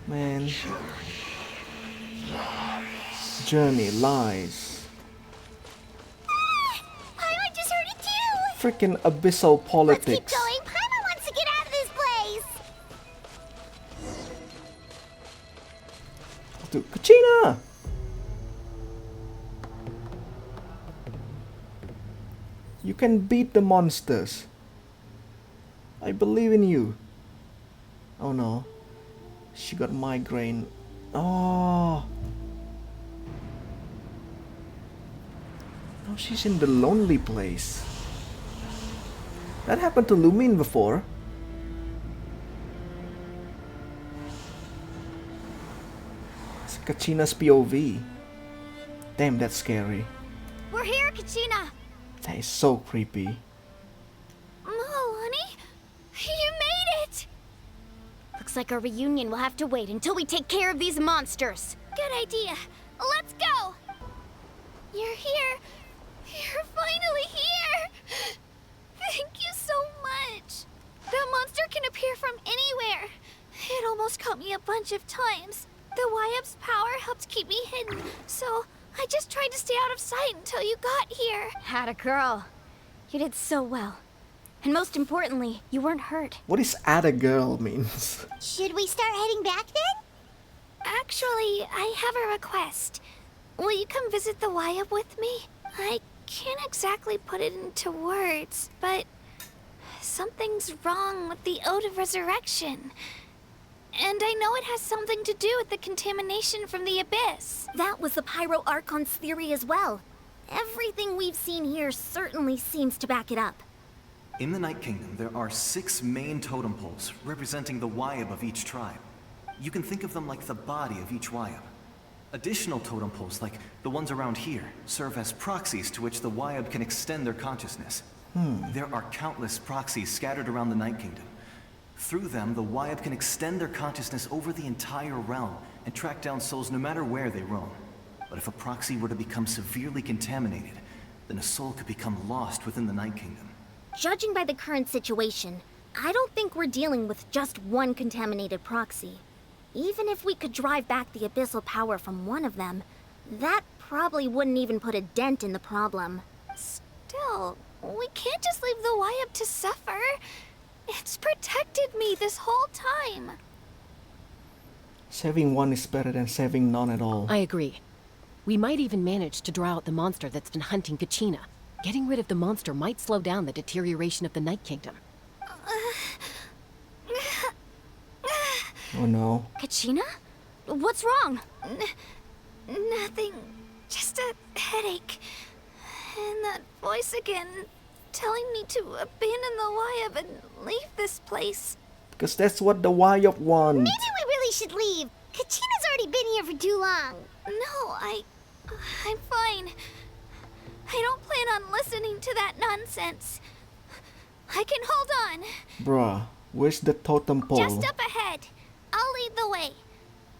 Man. Journey lies. Paimon just heard it too. Freaking abyssal Let's politics. keep going. Paimon wants to get out of this place. To Kachina! You can beat the monsters. I believe in you. Oh no. She got migraine. Oh. Now she's in the lonely place. That happened to Lumin before. It's Kachina's POV. Damn, that's scary. We're here, Kachina. That is so creepy. Oh, honey, you made it. Looks like our reunion will have to wait until we take care of these monsters. Good idea. Let's go. You're here. You're finally here. Thank you so much. That monster can appear from anywhere. It almost caught me a bunch of times. The Wyab's power helped keep me hidden, so I just tried to stay out of sight until you got here. Had a girl. You did so well. And most importantly, you weren't hurt. What is "add a girl" means? Should we start heading back then? Actually, I have a request. Will you come visit the Wyab with me? I can't exactly put it into words, but something's wrong with the Ode of Resurrection. And I know it has something to do with the contamination from the Abyss. That was the Pyro Archon's theory as well. Everything we've seen here certainly seems to back it up. In the Night Kingdom, there are 6 main totem poles representing the Wyab of each tribe. You can think of them like the body of each Wyab. Additional totem poles, like the ones around here, serve as proxies to which the Wyab can extend their consciousness. There are countless proxies scattered around the Night Kingdom. Through them, the Wyab can extend their consciousness over the entire realm and track down souls no matter where they roam. But if a proxy were to become severely contaminated, then a soul could become lost within the Night Kingdom. Judging by the current situation, I don't think we're dealing with just one contaminated proxy. Even if we could drive back the abyssal power from one of them, that probably wouldn't even put a dent in the problem. Still, we can't just leave the Wyab to suffer. It's protected me this whole time. Saving one is better than saving none at all. I agree. We might even manage to draw out the monster that's been hunting Kachina. Getting rid of the monster might slow down the deterioration of the Night Kingdom. Oh no. Kachina? What's wrong? Nothing. Just a headache. And that voice again, telling me to abandon the Wyab and leave this place. Because that's what the Wyab want. Maybe we really should leave. Kachina's already been here for too long. No, I'm fine. I don't plan on listening to that nonsense. I can hold on. Bruh, where's the totem pole? Just up ahead. I'll lead the way.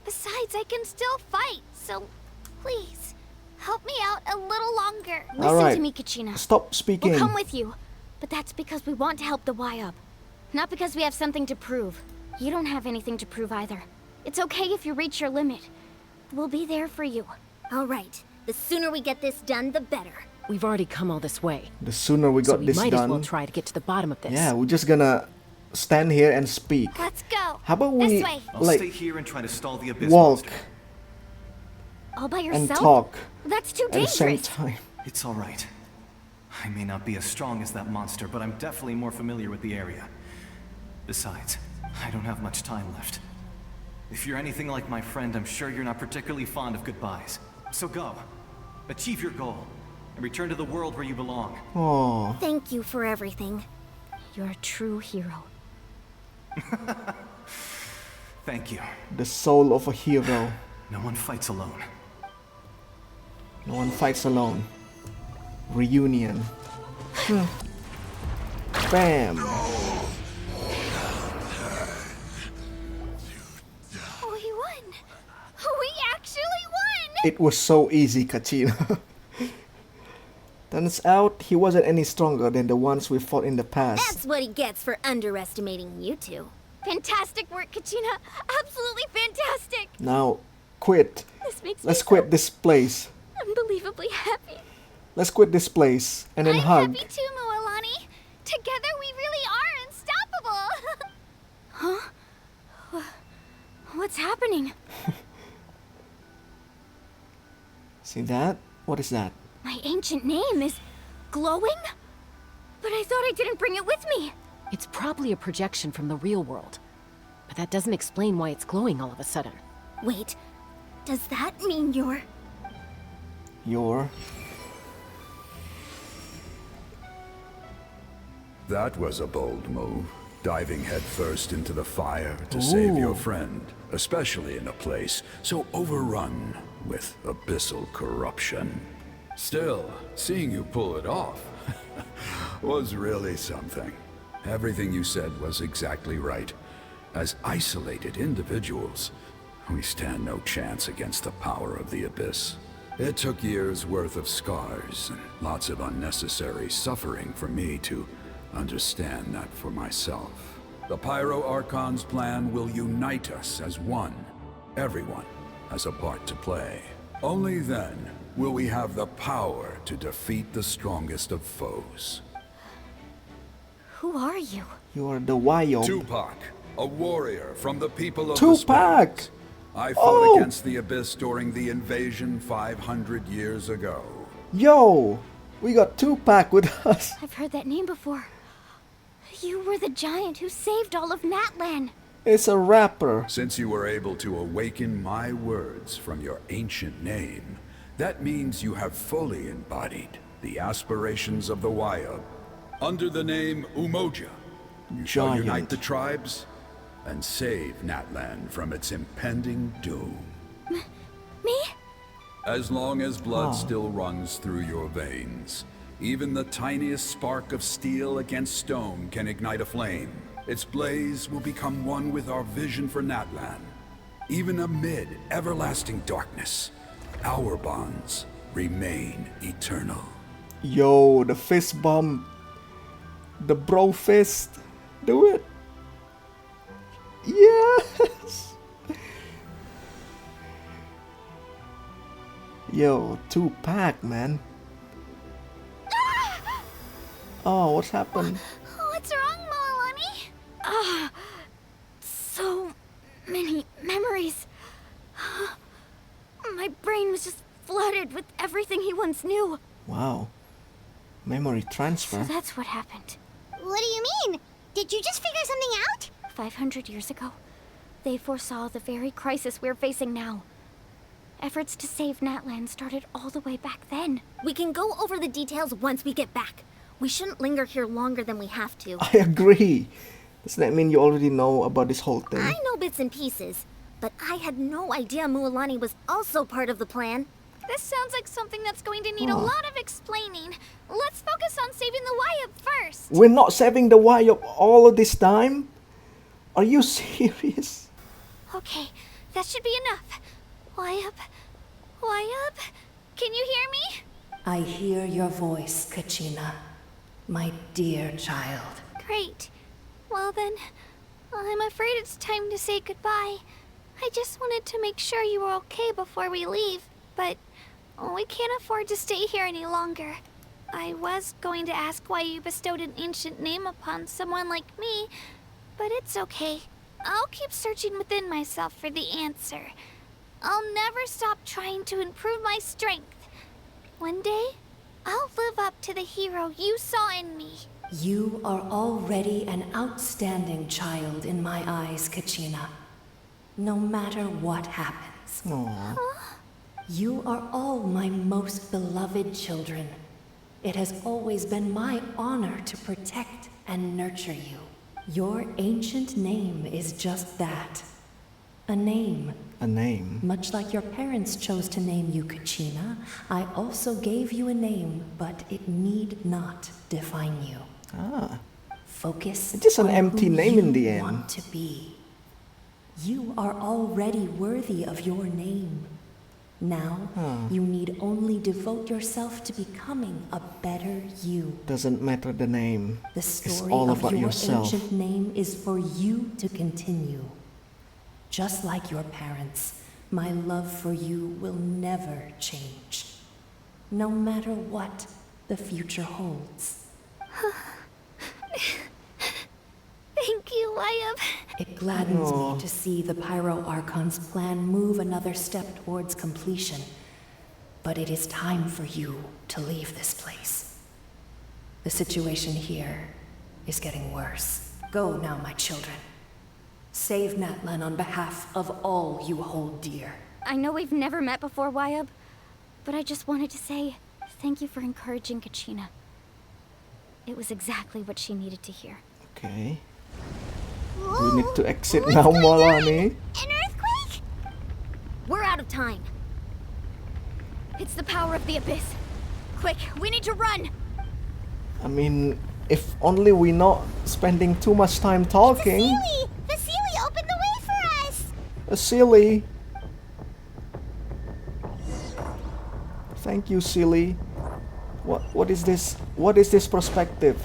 Besides, I can still fight, so please, help me out a little longer. Listen Alright. to me, Kachina. Stop speaking. We'll come with you, but that's because we want to help the Y-Up. Not because we have something to prove. You don't have anything to prove either. It's okay if you reach your limit. We'll be there for you. All right. The sooner we get this done, the better. We've already come all this way. The sooner we So got we this might done. as well try to get to the bottom of this. Yeah, we're just gonna stand here and speak. Let's go. How about we This way. I'll like stay here and try to stall the abyss walk monster. All by and yourself? talk That's too at the same dangerous. time? It's all right. I may not be as strong as that monster, but I'm definitely more familiar with the area. Besides, I don't have much time left. If you're anything like my friend, I'm sure you're not particularly fond of goodbyes. So go. Achieve your goal. And return to the world where you belong. Oh, Thank you for everything. You're a true hero. Thank you. the soul of a hero. No one fights alone. No one fights alone. Reunion. Bam. We won. We actually won. It was so easy, Kachina. Turns out he wasn't any stronger than the ones we fought in the past. That's what he gets for underestimating you two. Fantastic work, Kachina. Absolutely fantastic. Now, quit. This makes Let's me quit this place. unbelievably happy. Let's quit this place and then I'm hug. happy too, Mualani. Together we really are unstoppable. Huh? What's happening? See that? What is that? My ancient name is glowing? But I thought I didn't bring it with me. It's probably a projection from the real world. But that doesn't explain why it's glowing all of a sudden. Wait, does that mean you're... That was a bold move, diving headfirst into the fire to save your friend, especially in a place so overrun with abyssal corruption. Still, seeing you pull it off was really something. Everything you said was exactly right. As isolated individuals, we stand no chance against the power of the Abyss. It took years' worth of scars and lots of unnecessary suffering for me to understand that for myself. The Pyro Archon's plan will unite us as one. Everyone has a part to play. Only then will we have the power to defeat the strongest of foes. Who are you? You are the Y-Up. Tupac, a warrior from the people of Tupac! the Spirits. I fought against the Abyss during the invasion 500 years ago. Yo! We got Tupac with us. I've heard that name before. You were the giant who saved all of Natlan. It's a rapper. Since you were able to awaken my words from your ancient name, that means you have fully embodied the aspirations of the Y-Up. Under the name Umoja, you shall unite the tribes and save Natlan from its impending doom. Me? As long as blood still runs through your veins, even the tiniest spark of steel against stone can ignite a flame. Its blaze will become one with our vision for Natlan. Even amid everlasting darkness, our bonds remain eternal. Yo, the fist bump. The bro fist. Do it. Yes. Yo, Tupac, man. Oh, what's happened? What's wrong, Mualani? So many memories. My brain was just flooded with everything he once knew. Wow. Memory transfer. So that's what happened. What do you mean? Did you just figure something out? 500 years ago, they foresaw the very crisis we're facing now. Efforts to save Natlan started all the way back then. We can go over the details once we get back. We shouldn't linger here longer than we have to. I agree. Doesn't that mean you already know about this whole thing? I know bits and pieces, but I had no idea Mualani was also part of the plan. This sounds like something that's going to need a lot of explaining. Let's focus on saving the Y-Up first. We're not saving the Y-Up all of this time? Are you serious? Okay, that should be enough. Y-Up, Y-Up, Can you hear me? I hear your voice, Kachina. My dear child. Great. Well then, I'm afraid it's time to say goodbye. I just wanted to make sure you were okay before we leave, but we can't afford to stay here any longer. I was going to ask why you bestowed an ancient name upon someone like me, but it's okay. I'll keep searching within myself for the answer. I'll never stop trying to improve my strength. One day, I'll live up to the hero you saw in me. You are already an outstanding child in my eyes, Kachina. No matter what happens. Aww. You are all my most beloved children. It has always been my honor to protect and nurture you. Your ancient name is just that. A name. A name? Much like your parents chose to name you Kachina, I also gave you a name, but it need not define you. Ah. Focus It's just an on empty who name in you the end. want to be. You are already worthy of your name. Now, you need only devote yourself to becoming a better you. Doesn't matter the name. The It's story all of about your yourself. ancient name is for you to continue. Just like your parents, my love for you will never change. No matter what the future holds. Thank you, Wayab. It gladdens me to see the Pyro Archon's plan move another step towards completion. But it is time for you to leave this place. The situation here is getting worse. Go now, my children. Save Natlan on behalf of all you hold dear. I know we've never met before, Wayab, but I just wanted to say thank you for encouraging Kachina. It was exactly what she needed to hear. Okay. We need to exit now, Molani. An earthquake? We're out of time. It's the power of the Abyss. Quick, we need to run! I mean, if only we're not spending too much time talking. Sealy! The Sealy opened the way for us! A silly. Thank you, silly. What is this? What is this perspective?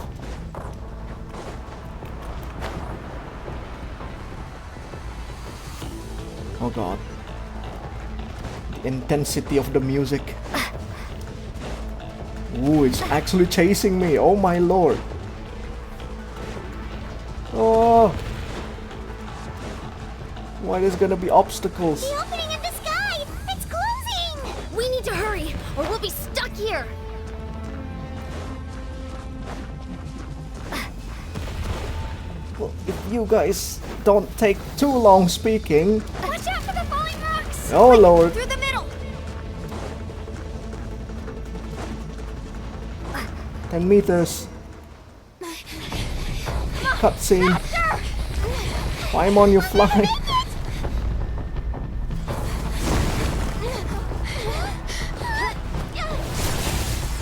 Oh god. The intensity of the music. Ooh, it's actually chasing me. Oh my lord. Oh. Why there's gonna be obstacles? The opening in the sky! It's closing! We need to hurry, or we'll be stuck here! Well, if you guys don't take too long speaking. Watch out for the falling rocks! Oh lord. Through the middle! 10 meters. Cutscene. I'm on your fly.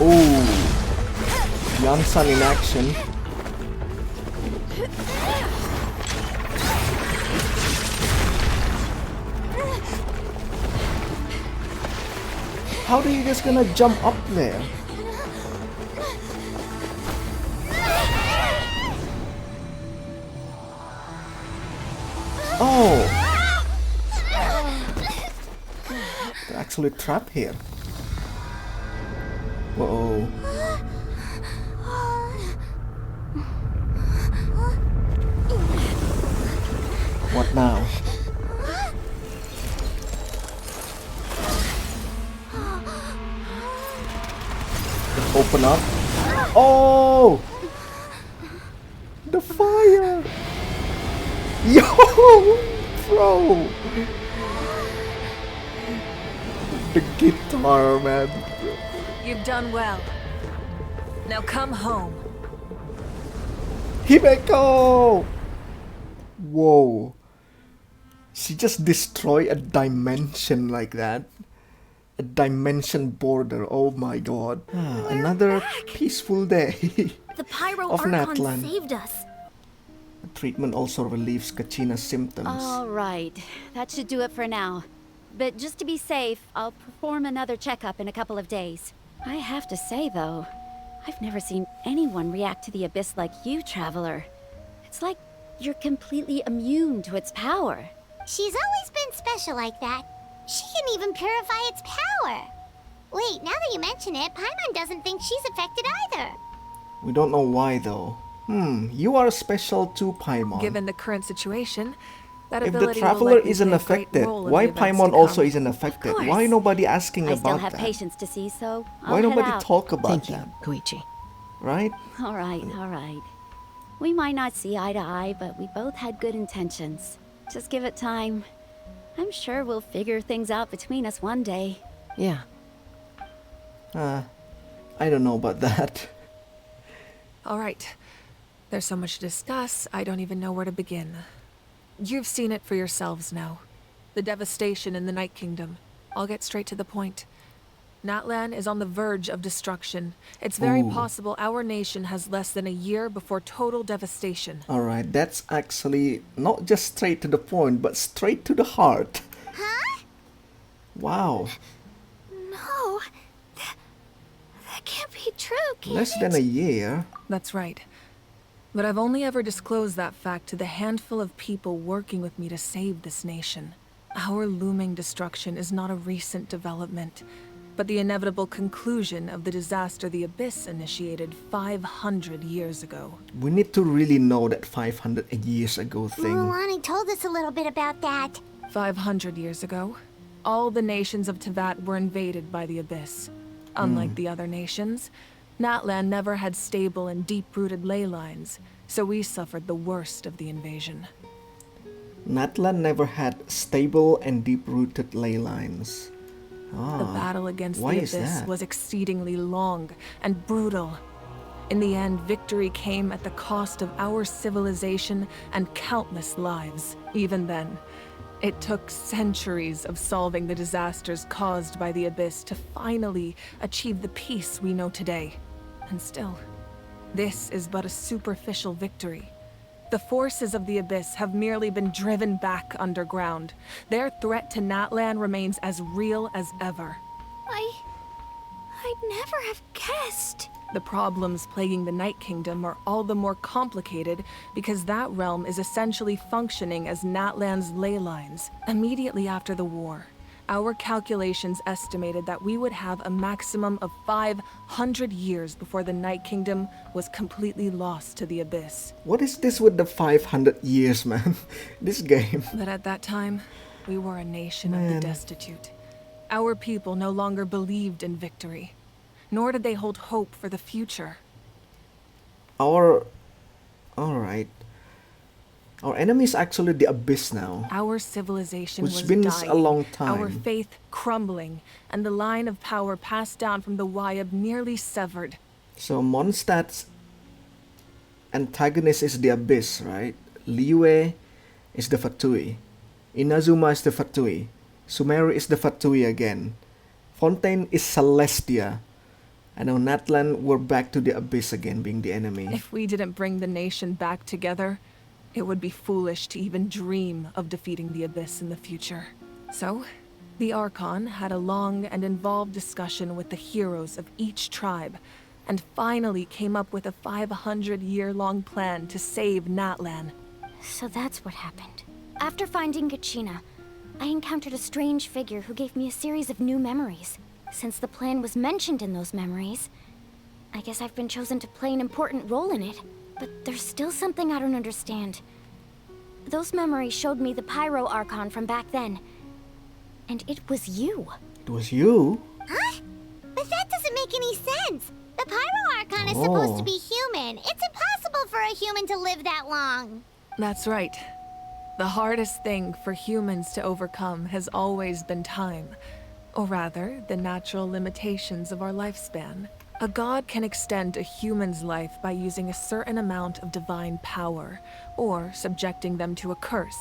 Ooh. Jansan in action. How are you just gonna jump up there? Oh! They're actually trapped here. Whoa. What now? Open up. Oh! The fire! Yo! Bro! The guitar, man. You've done well. Now come home. Himeko! Whoa. She just destroyed a dimension like that. A dimension border. Oh my god. Another peaceful day. The Pyro of Archon Natlan. saved us. The treatment also relieves Kachina's symptoms. All right, that should do it for now. But just to be safe, I'll perform another checkup in a couple of days. I have to say, though, I've never seen anyone react to the Abyss like you, Traveler. It's like you're completely immune to its power. She's always been special like that. She can even purify its power. Wait, now that you mention it, Paimon doesn't think she's affected either. We don't know why though. You are special to Paimon. Given the current situation, that If the ability Traveler will likely isn't play a great affected, role in why the events Paimon to also come. isn't affected? course. Why nobody asking I about still have that? patience to see, so I'll Why head nobody out. talk about Thank that? you, Koichi. Right? All right. We might not see eye to eye, but we both had good intentions. Just give it time. I'm sure we'll figure things out between us one day. Yeah. I don't know about that. All right. There's so much to discuss, I don't even know where to begin. You've seen it for yourselves now. The devastation in the Night Kingdom. I'll get straight to the point. Natlan is on the verge of destruction. It's very possible our nation has less than a year before total devastation. Alright, that's actually not just straight to the point, but straight to the heart. Huh? Wow. No. That can't be true, can Less it? than a year. That's right. But I've only ever disclosed that fact to the handful of people working with me to save this nation. Our looming destruction is not a recent development, but the inevitable conclusion of the disaster the Abyss initiated 500 years ago. We need to really know that 500 years ago thing. Mulan told us a little bit about that. 500 years ago, all the nations of Teyvat were invaded by the Abyss. Unlike the other nations, Natlan never had stable and deep-rooted ley lines, so we suffered the worst of the invasion. Natlan never had stable and deep-rooted ley lines. The battle against why the is Abyss that? was exceedingly long and brutal. In the end, victory came at the cost of our civilization and countless lives. Even then, it took centuries of solving the disasters caused by the Abyss to finally achieve the peace we know today. And still, this is but a superficial victory. The forces of the Abyss have merely been driven back underground. Their threat to Natlan remains as real as ever. I'd never have guessed. The problems plaguing the Night Kingdom are all the more complicated because that realm is essentially functioning as Natlan's ley lines. Immediately after the war, our calculations estimated that we would have a maximum of 500 years before the Night Kingdom was completely lost to the Abyss. What is this with the 500 years, man? This game. But at that time, we were a nation of the destitute. Our people no longer believed in victory, nor did they hold hope for the future. Alright. Our enemy is actually the Abyss now. Our civilization Which was been dying, a long time. our faith crumbling, and the line of power passed down from the Wayab nearly severed. So Mondstadt's antagonist is the Abyss, right? Liyue is the Fatui. Inazuma is the Fatui. Sumeru is the Fatui again. Fontaine is Celestia. And now Natlan, we're back to the Abyss again, being the enemy. If we didn't bring the nation back together, it would be foolish to even dream of defeating the Abyss in the future. So, the Archon had a long and involved discussion with the heroes of each tribe, and finally came up with a 500-year-long plan to save Natlan. So that's what happened. After finding Gachina, I encountered a strange figure who gave me a series of new memories. Since the plan was mentioned in those memories, I guess I've been chosen to play an important role in it. But there's still something I don't understand. Those memories showed me the Pyro Archon from back then. And it was you. It was you? Huh? But that doesn't make any sense. The Pyro Archon is supposed to be human. It's impossible for a human to live that long. That's right. The hardest thing for humans to overcome has always been time. Or rather, the natural limitations of our lifespan. A god can extend a human's life by using a certain amount of divine power, or subjecting them to a curse.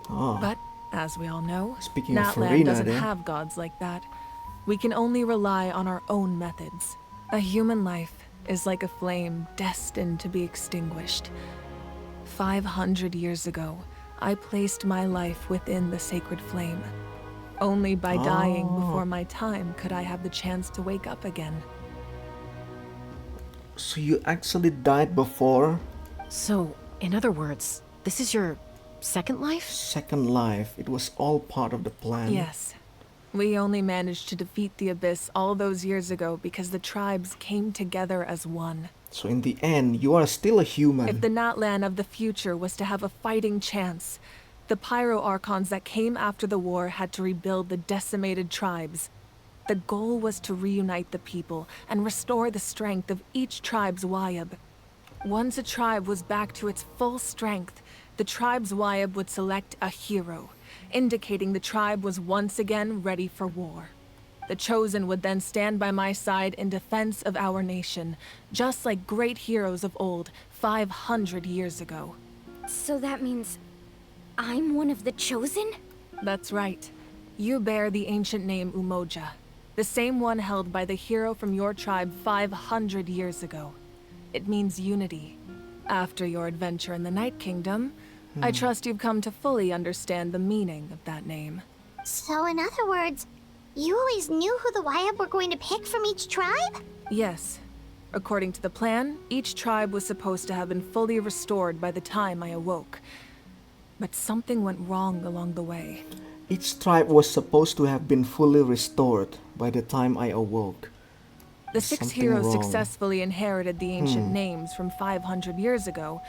But, as we all know, Speaking of Natlan Farina doesn't there. have gods like that. We can only rely on our own methods. A human life is like a flame destined to be extinguished. 500 years ago, I placed my life within the sacred flame. Only by dying before my time could I have the chance to wake up again. So you actually died before? So, in other words, this is your second life? Second life. It was all part of the plan. Yes. We only managed to defeat the Abyss all those years ago because the tribes came together as one. So in the end, you are still a human. If the Natlan of the future was to have a fighting chance, the Pyro Archons that came after the war had to rebuild the decimated tribes. The goal was to reunite the people and restore the strength of each tribe's Wayab. Once a tribe was back to its full strength, the tribe's Wayab would select a hero, indicating the tribe was once again ready for war. The Chosen would then stand by my side in defense of our nation, just like great heroes of old, 500 years ago. So that means I'm one of the Chosen? That's right. You bear the ancient name Umoja, the same one held by the hero from your tribe 500 years ago. It means unity. After your adventure in the Night Kingdom, I trust you've come to fully understand the meaning of that name. So in other words, you always knew who the Wayab were going to pick from each tribe? Yes. According to the plan, each tribe was supposed to have been fully restored by the time I awoke. But something went wrong along the way. Each tribe was supposed to have been fully restored by the time I awoke. The six heroes successfully inherited the ancient names from 500 years ago,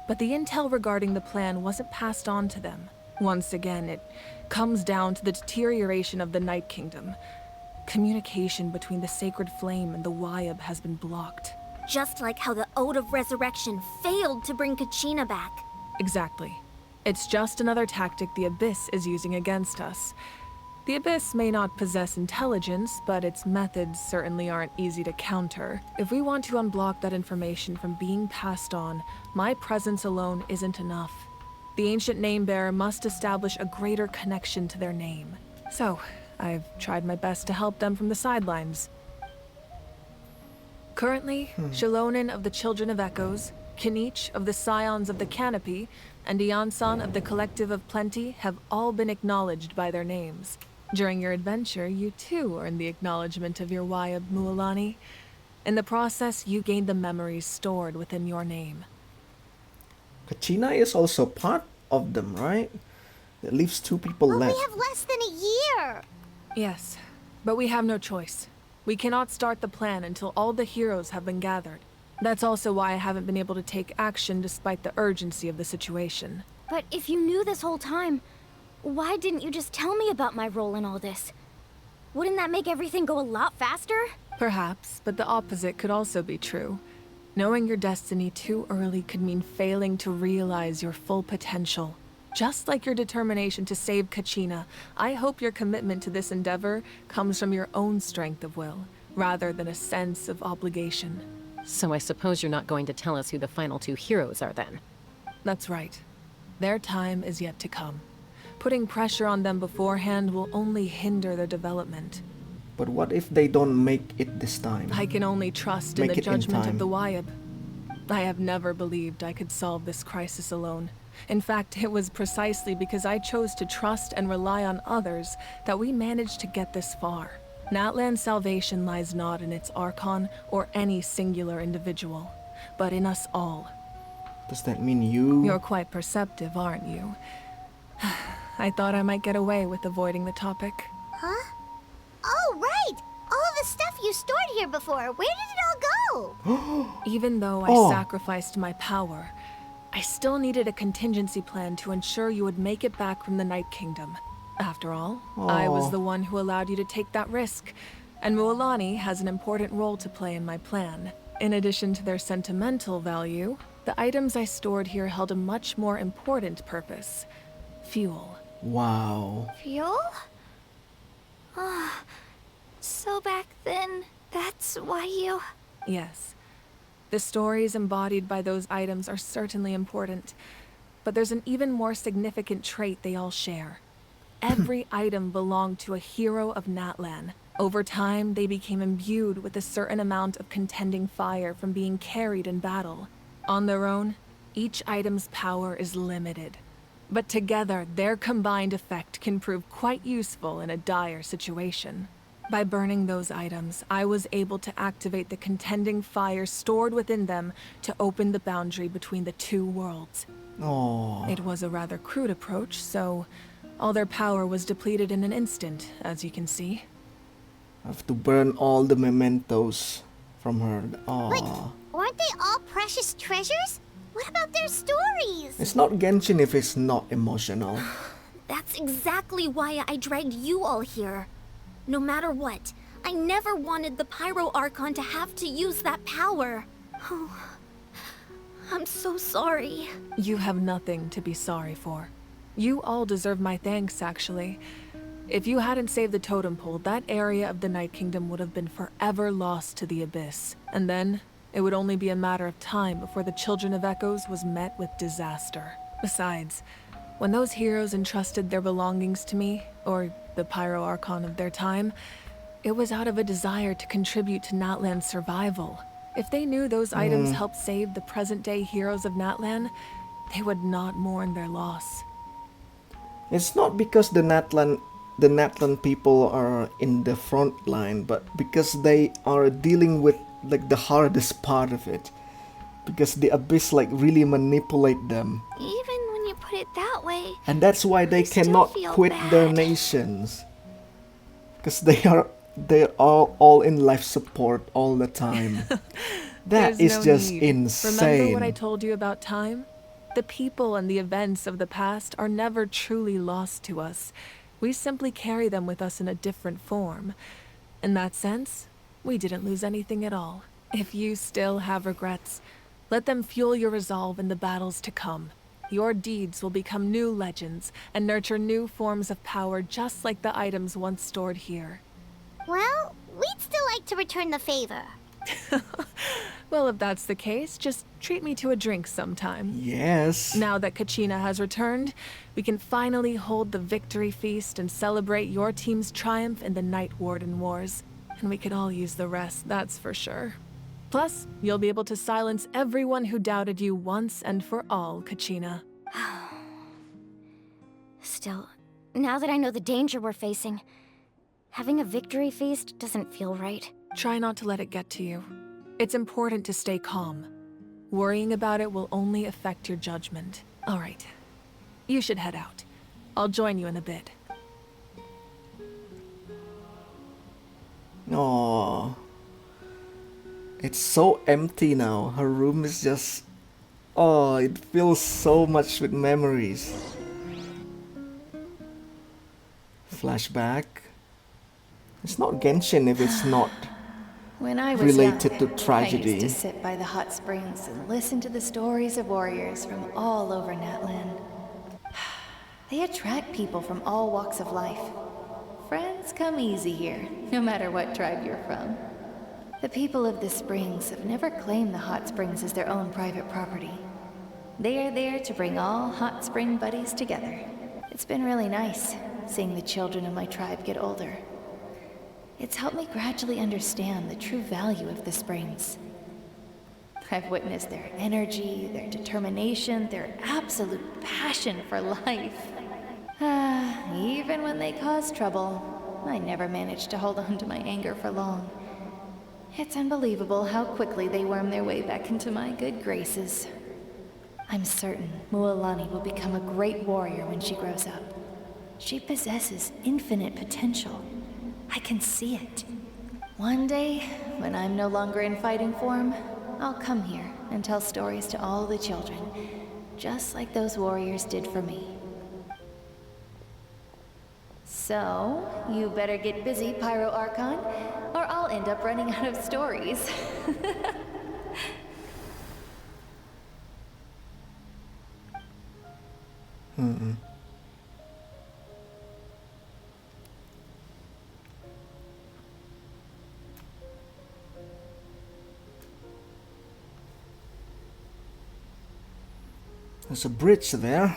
but the intel regarding the plan wasn't passed on to them. Once again, it comes down to the deterioration of the Night Kingdom. Communication between the Sacred Flame and the Wayab has been blocked. Just like how the Ode of Resurrection failed to bring Kachina back. Exactly. It's just another tactic the Abyss is using against us. The Abyss may not possess intelligence, but its methods certainly aren't easy to counter. If we want to unblock that information from being passed on, my presence alone isn't enough. The ancient name-bearer must establish a greater connection to their name. So, I've tried my best to help them from the sidelines. Currently, Shilonin of the Children of Echoes, Kinich of the Scions of the Canopy, and Iansan of the Collective of Plenty have all been acknowledged by their names. During your adventure, you too earned the acknowledgement of your Wayab, Mualani. In the process, you gained the memories stored within your name. Kachina is also part of them, right? It leaves two people left. We have less than a year! Yes, but we have no choice. We cannot start the plan until all the heroes have been gathered. That's also why I haven't been able to take action despite the urgency of the situation. But if you knew this whole time, why didn't you just tell me about my role in all this? Wouldn't that make everything go a lot faster? Perhaps, but the opposite could also be true. Knowing your destiny too early could mean failing to realize your full potential. Just like your determination to save Kachina, I hope your commitment to this endeavor comes from your own strength of will, rather than a sense of obligation. So I suppose you're not going to tell us who the final two heroes are then? That's right. Their time is yet to come. Putting pressure on them beforehand will only hinder their development. But what if they don't make it this time? I can only trust in the judgment of the Wayab. I have never believed I could solve this crisis alone. In fact, it was precisely because I chose to trust and rely on others that we managed to get this far. Natlan's salvation lies not in its Archon or any singular individual, but in us all. Does that mean you? You're quite perceptive, aren't you? I thought I might get away with avoiding the topic. Huh? Oh, right! All of the stuff you stored here before, where did it all go? Even though I sacrificed my power, I still needed a contingency plan to ensure you would make it back from the Night Kingdom. After all, I was the one who allowed you to take that risk, and Mualani has an important role to play in my plan. In addition to their sentimental value, the items I stored here held a much more important purpose. Fuel. Wow. Fuel? So back then, that's why you... Yes. The stories embodied by those items are certainly important, but there's an even more significant trait they all share. Every item belonged to a hero of Natlan. Over time, they became imbued with a certain amount of contending fire from being carried in battle. On their own, each item's power is limited. But together, their combined effect can prove quite useful in a dire situation. By burning those items, I was able to activate the contending fire stored within them to open the boundary between the two worlds. Oh. It was a rather crude approach, so all their power was depleted in an instant, as you can see. I have to burn all the mementos from her. Like, Oh. aren't they all precious treasures? What about their stories? It's not Genshin if it's not emotional. That's exactly why I dragged you all here. No matter what, I never wanted the Pyro Archon to have to use that power. Oh, I'm so sorry. You have nothing to be sorry for. You all deserve my thanks, actually. If you hadn't saved the totem pole, that area of the Night Kingdom would have been forever lost to the Abyss. And then, it would only be a matter of time before the Children of Echoes was met with disaster. Besides, when those heroes entrusted their belongings to me, or the Pyro Archon of their time, it was out of a desire to contribute to Natlan's survival. If they knew those items helped save the present-day heroes of Natlan, they would not mourn their loss. It's not because the Natlan people are in the front line, but because they are dealing with like the hardest part of it. Because the Abyss like really manipulate them. Even when you put it that way. And that's why they cannot quit their nations. Because they're all in life support all the time. That is no just need. insane. Remember what I told you about time? The people and the events of the past are never truly lost to us. We simply carry them with us in a different form. In that sense, we didn't lose anything at all. If you still have regrets, let them fuel your resolve in the battles to come. Your deeds will become new legends and nurture new forms of power just like the items once stored here. Well, we'd still like to return the favor. Well, if that's the case, just treat me to a drink sometime. Yes. Now that Kachina has returned, we can finally hold the victory feast and celebrate your team's triumph in the Night Warden Wars. And we could all use the rest, that's for sure. Plus, you'll be able to silence everyone who doubted you once and for all, Kachina. Still, now that I know the danger we're facing, having a victory feast doesn't feel right. Try not to let it get to you. It's important to stay calm. Worrying about it will only affect your judgment. All right. You should head out. I'll join you in a bit. Aww. It's so empty now. Her room is just... Oh, it fills so much with memories. Flashback. It's not Genshin if it's not When I was related young, to tragedy. I used to sit by the hot springs and listen to the stories of warriors from all over Natlan. They attract people from all walks of life. Friends come easy here, no matter what tribe you're from. The people of the springs have never claimed the hot springs as their own private property. They are there to bring all hot spring buddies together. It's been really nice, seeing the children of my tribe get older. It's helped me gradually understand the true value of the springs. I've witnessed their energy, their determination, their absolute passion for life. Even when they cause trouble, I never managed to hold on to my anger for long. It's unbelievable how quickly they worm their way back into my good graces. I'm certain Mualani will become a great warrior when she grows up. She possesses infinite potential. I can see it. One day, when I'm no longer in fighting form, I'll come here and tell stories to all the children, just like those warriors did for me. So, you better get busy, Pyro Archon, or I'll end up running out of stories. There's a bridge there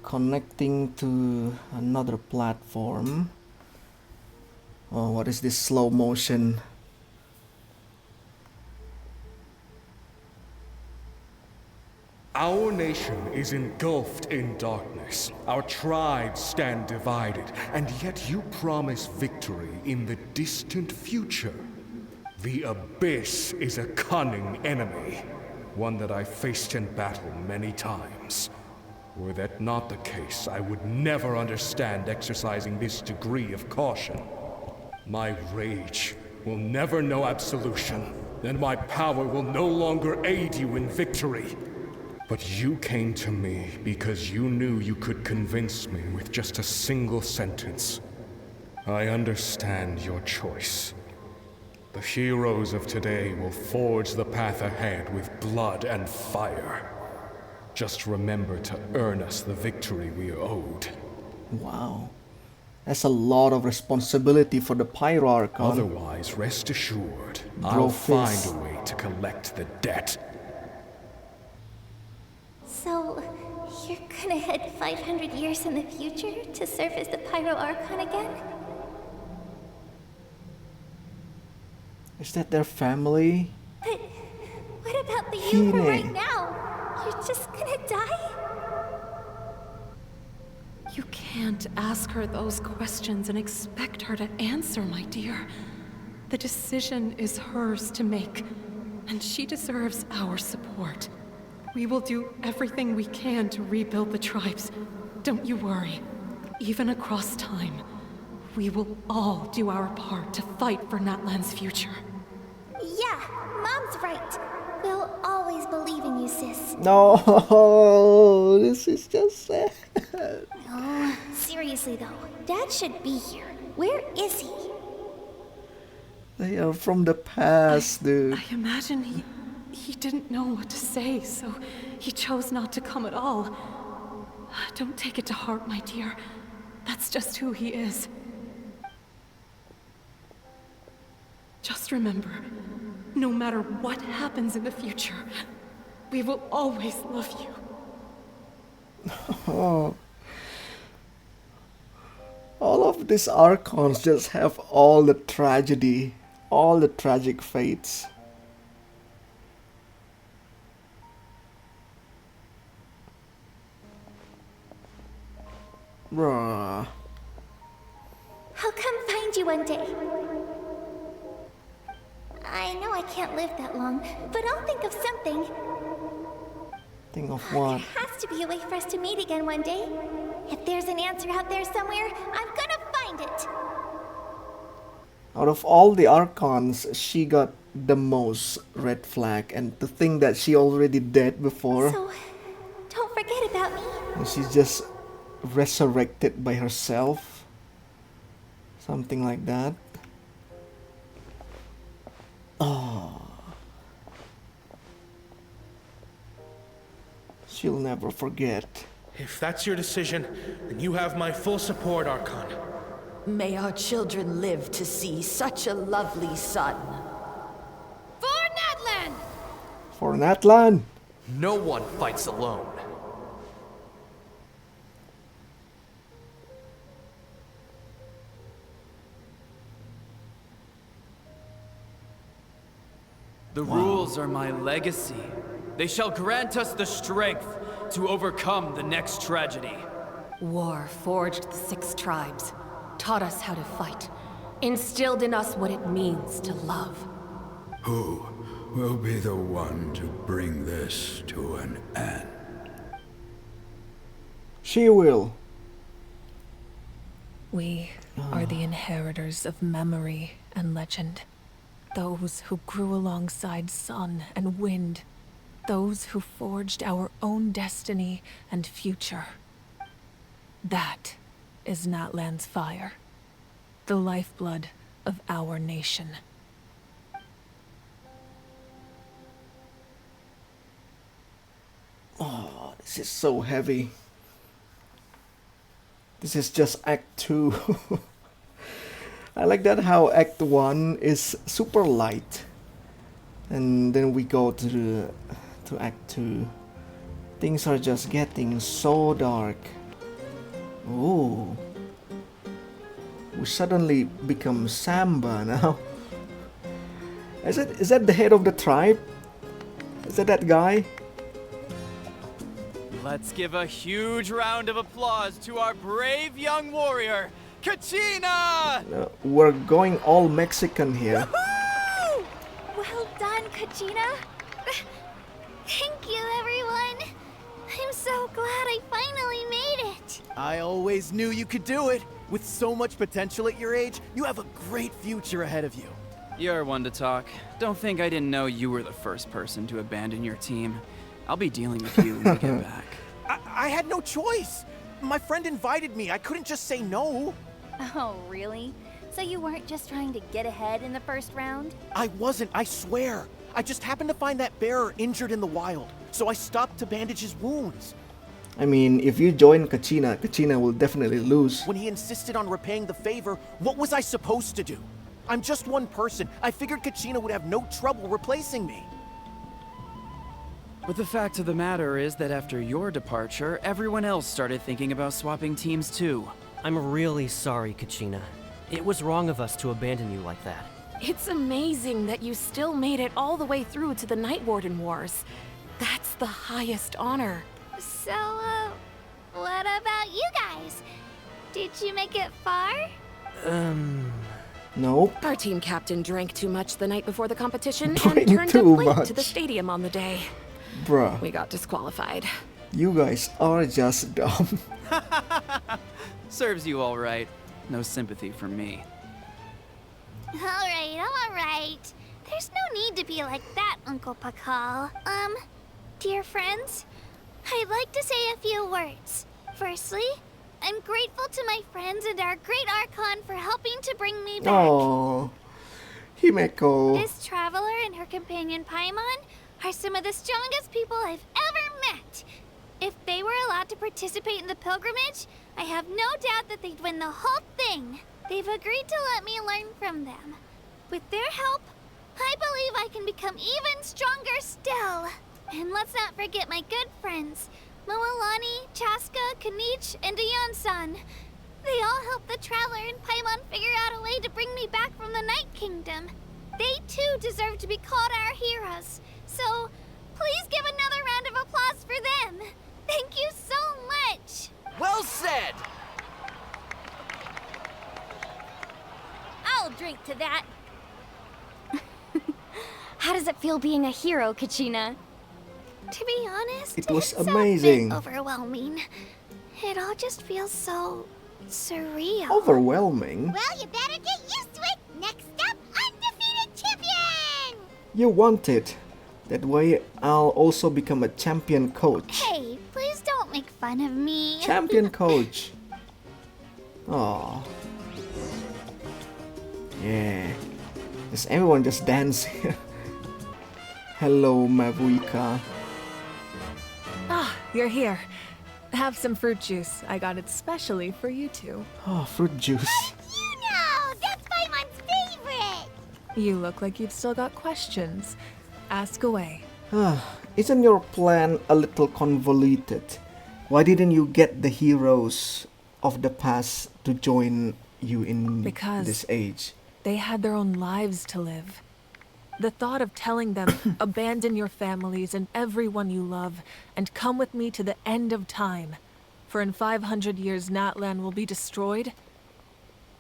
connecting to another platform. Oh, what is this slow motion? Our nation is engulfed in darkness. Our tribes stand divided, and yet you promise victory in the distant future. The Abyss is a cunning enemy, one that I faced in battle many times. Were that not the case, I would never understand exercising this degree of caution. My rage will never know absolution, and my power will no longer aid you in victory. But you came to me because you knew you could convince me with just a single sentence. I understand your choice. The heroes of today will forge the path ahead with blood and fire. Just remember to earn us the victory we are owed. Wow. That's a lot of responsibility for the Pyro Archon. Otherwise, rest assured, Bro I'll fist. find a way to collect the debt. So, you're gonna head 500 years in the future to serve as the Pyro Archon again? Is that their family? But what about the you from right now? You're just gonna die? You can't ask her those questions and expect her to answer, my dear. The decision is hers to make, and she deserves our support. We will do everything we can to rebuild the tribes. Don't you worry. Even across time, we will all do our part to fight for Natlan's future. Yeah, Mom's right. We'll always believe in you, sis. No, this is just sad. Oh, seriously though, Dad should be here. Where is he? They are from the past, dude. I imagine he didn't know what to say, so he chose not to come at all. Don't take it to heart, my dear. That's just who he is. Just remember, no matter what happens in the future, we will always love you. Oh. All of these Archons just have all the tragedy, all the tragic fates. Bruh. I'll come find you one day. I know I can't live that long, but I'll think of something. Think of what? There has to be a way for us to meet again one day. If there's an answer out there somewhere, I'm gonna find it. Out of all the Archons, she got the most red flag, and to think that she already dead before. So, don't forget about me. And she's just resurrected by herself. Something like that. Oh. She'll never forget. If that's your decision, then you have my full support, Archon. May our children live to see such a lovely son. For Natlan! For Natlan! No one fights alone. The rules are my legacy. They shall grant us the strength to overcome the next tragedy. War forged the 6 tribes, taught us how to fight, instilled in us what it means to love. Who will be the one to bring this to an end? She will. We are the inheritors of memory and legend. Those who grew alongside sun and wind. Those who forged our own destiny and future. That is Natlan's fire. The lifeblood of our nation. Oh, this is so heavy. This is just Act 2. I like that how Act 1 is super light. And then we go to Act 2. Things are just getting so dark. Oh. We suddenly become Samba now. Is that the head of the tribe? Is that guy? Let's give a huge round of applause to our brave young warrior, Kachina! We're going all Mexican here. Woohoo! Well done, Kachina. Thank you, everyone. I'm so glad I finally made it. I always knew you could do it. With so much potential at your age, you have a great future ahead of you. You're one to talk. Don't think I didn't know you were the first person to abandon your team. I'll be dealing with you when we get back. I had no choice. My friend invited me. I couldn't just say no. Oh, really? So you weren't just trying to get ahead in the first round? I wasn't, I swear. I just happened to find that bearer injured in the wild, so I stopped to bandage his wounds. I mean, if you join Kachina, Kachina will definitely lose. When he insisted on repaying the favor, what was I supposed to do? I'm just one person. I figured Kachina would have no trouble replacing me. But the fact of the matter is that after your departure, everyone else started thinking about swapping teams too. I'm really sorry, Kachina. It was wrong of us to abandon you like that. It's amazing that you still made it all the way through to the Night Warden Wars. That's the highest honor. So, what about you guys? Did you make it far? Nope. Our team captain drank too much the night before the competition Drank and turned up too late much. to the stadium on the day. Bruh. We got disqualified. You guys are just dumb. Serves you all right. No sympathy from me. Alright, I'm alright. There's no need to be like that, Uncle Pakal. Dear friends, I'd like to say a few words. Firstly, I'm grateful to my friends and our great Archon for helping to bring me back. Oh, Himeko. This traveler and her companion Paimon are some of the strongest people I've ever met. If they were allowed to participate in the pilgrimage, I have no doubt that they'd win the whole thing. They've agreed to let me learn from them. With their help, I believe I can become even stronger still. And let's not forget my good friends, Moalani, Chaska, Kanich, and Ayan-san. They all helped the Traveler and Paimon figure out a way to bring me back from the Night Kingdom. They too deserve to be called our heroes. So, please give another round of applause for them. Thank you so much. Well said! I'll drink to that. How does it feel being a hero, Kachina? To be honest, It was it's amazing. a bit overwhelming. It all just feels so surreal. Overwhelming? Well, you better get used to it. Next up, undefeated champion! You want it. That way, I'll also become a champion coach. Hey, please don't make fun of me. Champion coach. Oh. Yeah. Is everyone just dancing? Hello, Mavuika. Ah, you're here. Have some fruit juice. I got it specially for you two. Oh, fruit juice. You know, that's Paimon's favorite. You look like you've still got questions. Ask away. Isn't your plan a little convoluted? Why didn't you get the heroes of the past to join you in Because this age? they had their own lives to live. The thought of telling them, abandon your families and everyone you love, and come with me to the end of time, for in 500 years Natlan will be destroyed,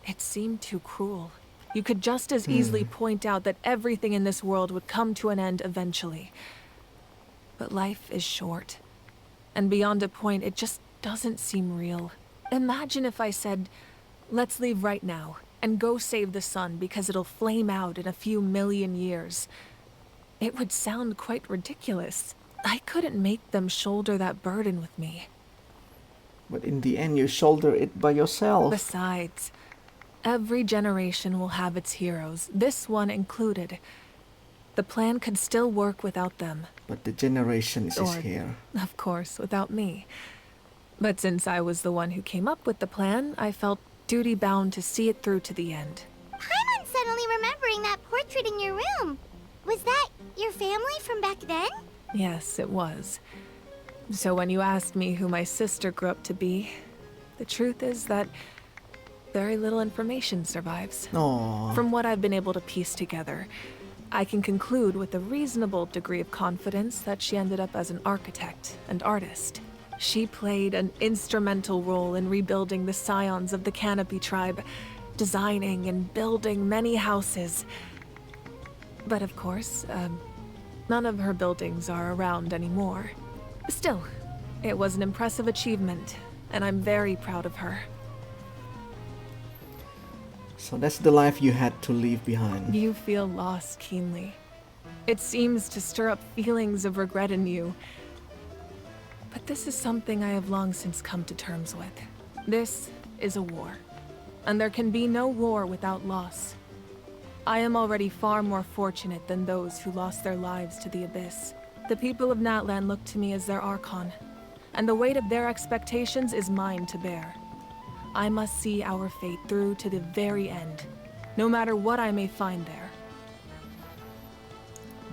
it seemed too cruel. You could just as easily point out that everything in this world would come to an end eventually. But life is short, and beyond a point, it just doesn't seem real. Imagine if I said, let's leave right now, and go save the sun because it'll flame out in a few million years. It would sound quite ridiculous. I couldn't make them shoulder that burden with me. But in the end, you shoulder it by yourself. Besides, every generation will have its heroes, this one included. The plan could still work without them. But the generation is Or, here. of course, without me. But since I was the one who came up with the plan, I felt duty-bound to see it through to the end. Paimon's suddenly remembering that portrait in your room. Was that your family from back then? Yes, it was. So when you asked me who my sister grew up to be, the truth is that very little information survives. Aww. From what I've been able to piece together, I can conclude with a reasonable degree of confidence that she ended up as an architect and artist. She played an instrumental role in rebuilding the scions of the Canopy tribe, designing and building many houses. But of course, none of her buildings are around anymore. Still, it was an impressive achievement, and I'm very proud of her. So that's the life you had to leave behind. You feel loss keenly. It seems to stir up feelings of regret in you. But this is something I have long since come to terms with. This is a war, and there can be no war without loss. I am already far more fortunate than those who lost their lives to the Abyss. The people of Natlan look to me as their Archon, and the weight of their expectations is mine to bear. I must see our fate through to the very end, no matter what I may find there.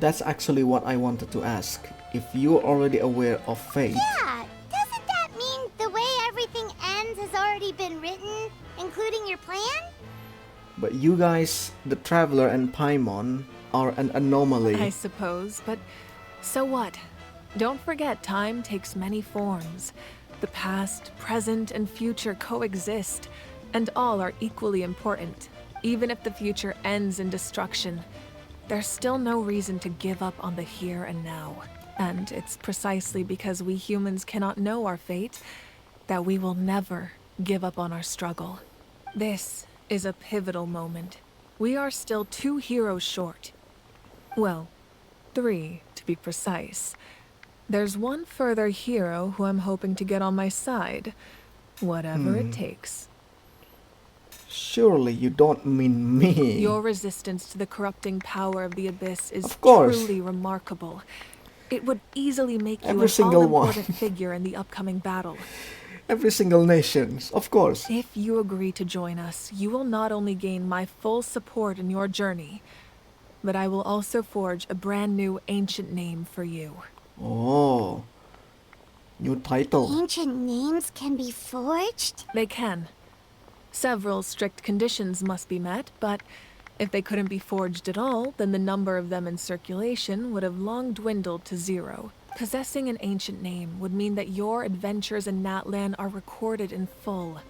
That's actually what I wanted to ask. If you're already aware of fate... Yeah, doesn't that mean the way everything ends has already been written, including your plan? But you guys, the Traveler and Paimon, are an anomaly. I suppose, but so what? Don't forget, time takes many forms. The past, present, and future coexist, and all are equally important. Even if the future ends in destruction, there's still no reason to give up on the here and now. And it's precisely because we humans cannot know our fate that we will never give up on our struggle. This is a pivotal moment. We are still 2 heroes short. Well, 3 to be precise. There's one further hero who I'm hoping to get on my side, whatever it takes. Surely you don't mean me. Your resistance to the corrupting power of the Abyss is Of course. truly remarkable. It would easily make you Every an single all-important one. figure in the upcoming battle. Every single nation, of course. If you agree to join us, you will not only gain my full support in your journey, but I will also forge a brand new ancient name for you. Oh. New title. Ancient names can be forged? They can. Several strict conditions must be met, but if they couldn't be forged at all, then the number of them in circulation would have long dwindled to 0. Possessing an ancient name would mean that your adventures in Natlan are recorded in full.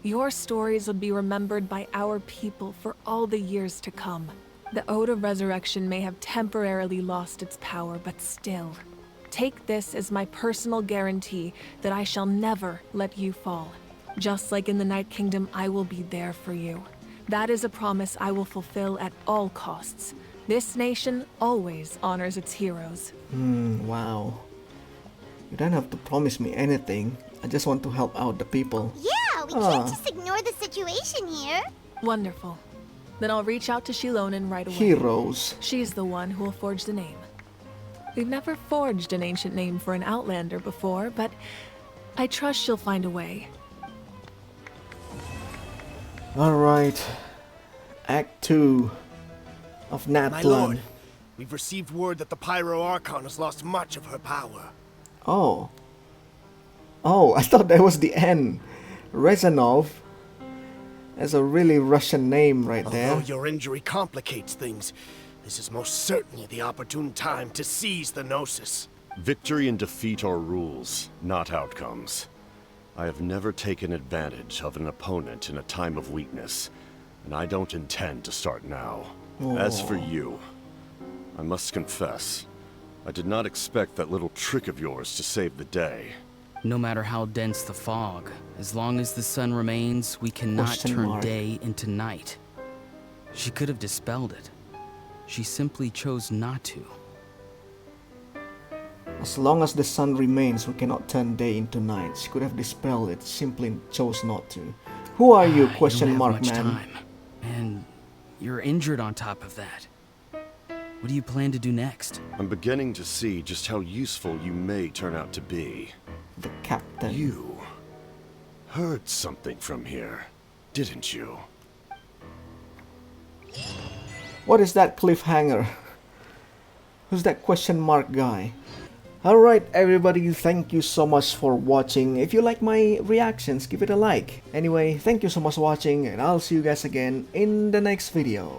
Your stories would be remembered by our people for all the years to come. The Ode of Resurrection may have temporarily lost its power, but still. Take this as my personal guarantee that I shall never let you fall. Just like in the Night Kingdom, I will be there for you. That is a promise I will fulfill at all costs. This nation always honors its heroes. Wow. You don't have to promise me anything. I just want to help out the people. Yeah, we can't just ignore the situation here. Wonderful. Then I'll reach out to Shilonen right away. Heroes. She's the one who will forge the name. We've never forged an ancient name for an Outlander before, but I trust she'll find a way. Alright. Act 2 of Natlan. My lord, we've received word that the Pyro Archon has lost much of her power. Oh. Oh, I thought that was the end. Rezanov. That's a really Russian name right there. Although your injury complicates things, this is most certainly the opportune time to seize the Gnosis. Victory and defeat are rules, not outcomes. I have never taken advantage of an opponent in a time of weakness, and I don't intend to start now. As for you, I must confess, I did not expect that little trick of yours to save the day. No matter how dense the fog, as long as the sun remains, we cannot turn day into night. She could have dispelled it. She simply chose not to. As long as the sun remains, we cannot turn day into night. She could have dispelled it, simply chose not to. Who are you, question don't mark, have much man? time. And you're injured on top of that. What do you plan to do next? I'm beginning to see just how useful you may turn out to be. The captain. You heard something from here, didn't you? What is that cliffhanger? Who's that question mark guy? Alright everybody, thank you so much for watching. If you like my reactions, give it a like. Anyway, thank you so much for watching, and I'll see you guys again in the next video.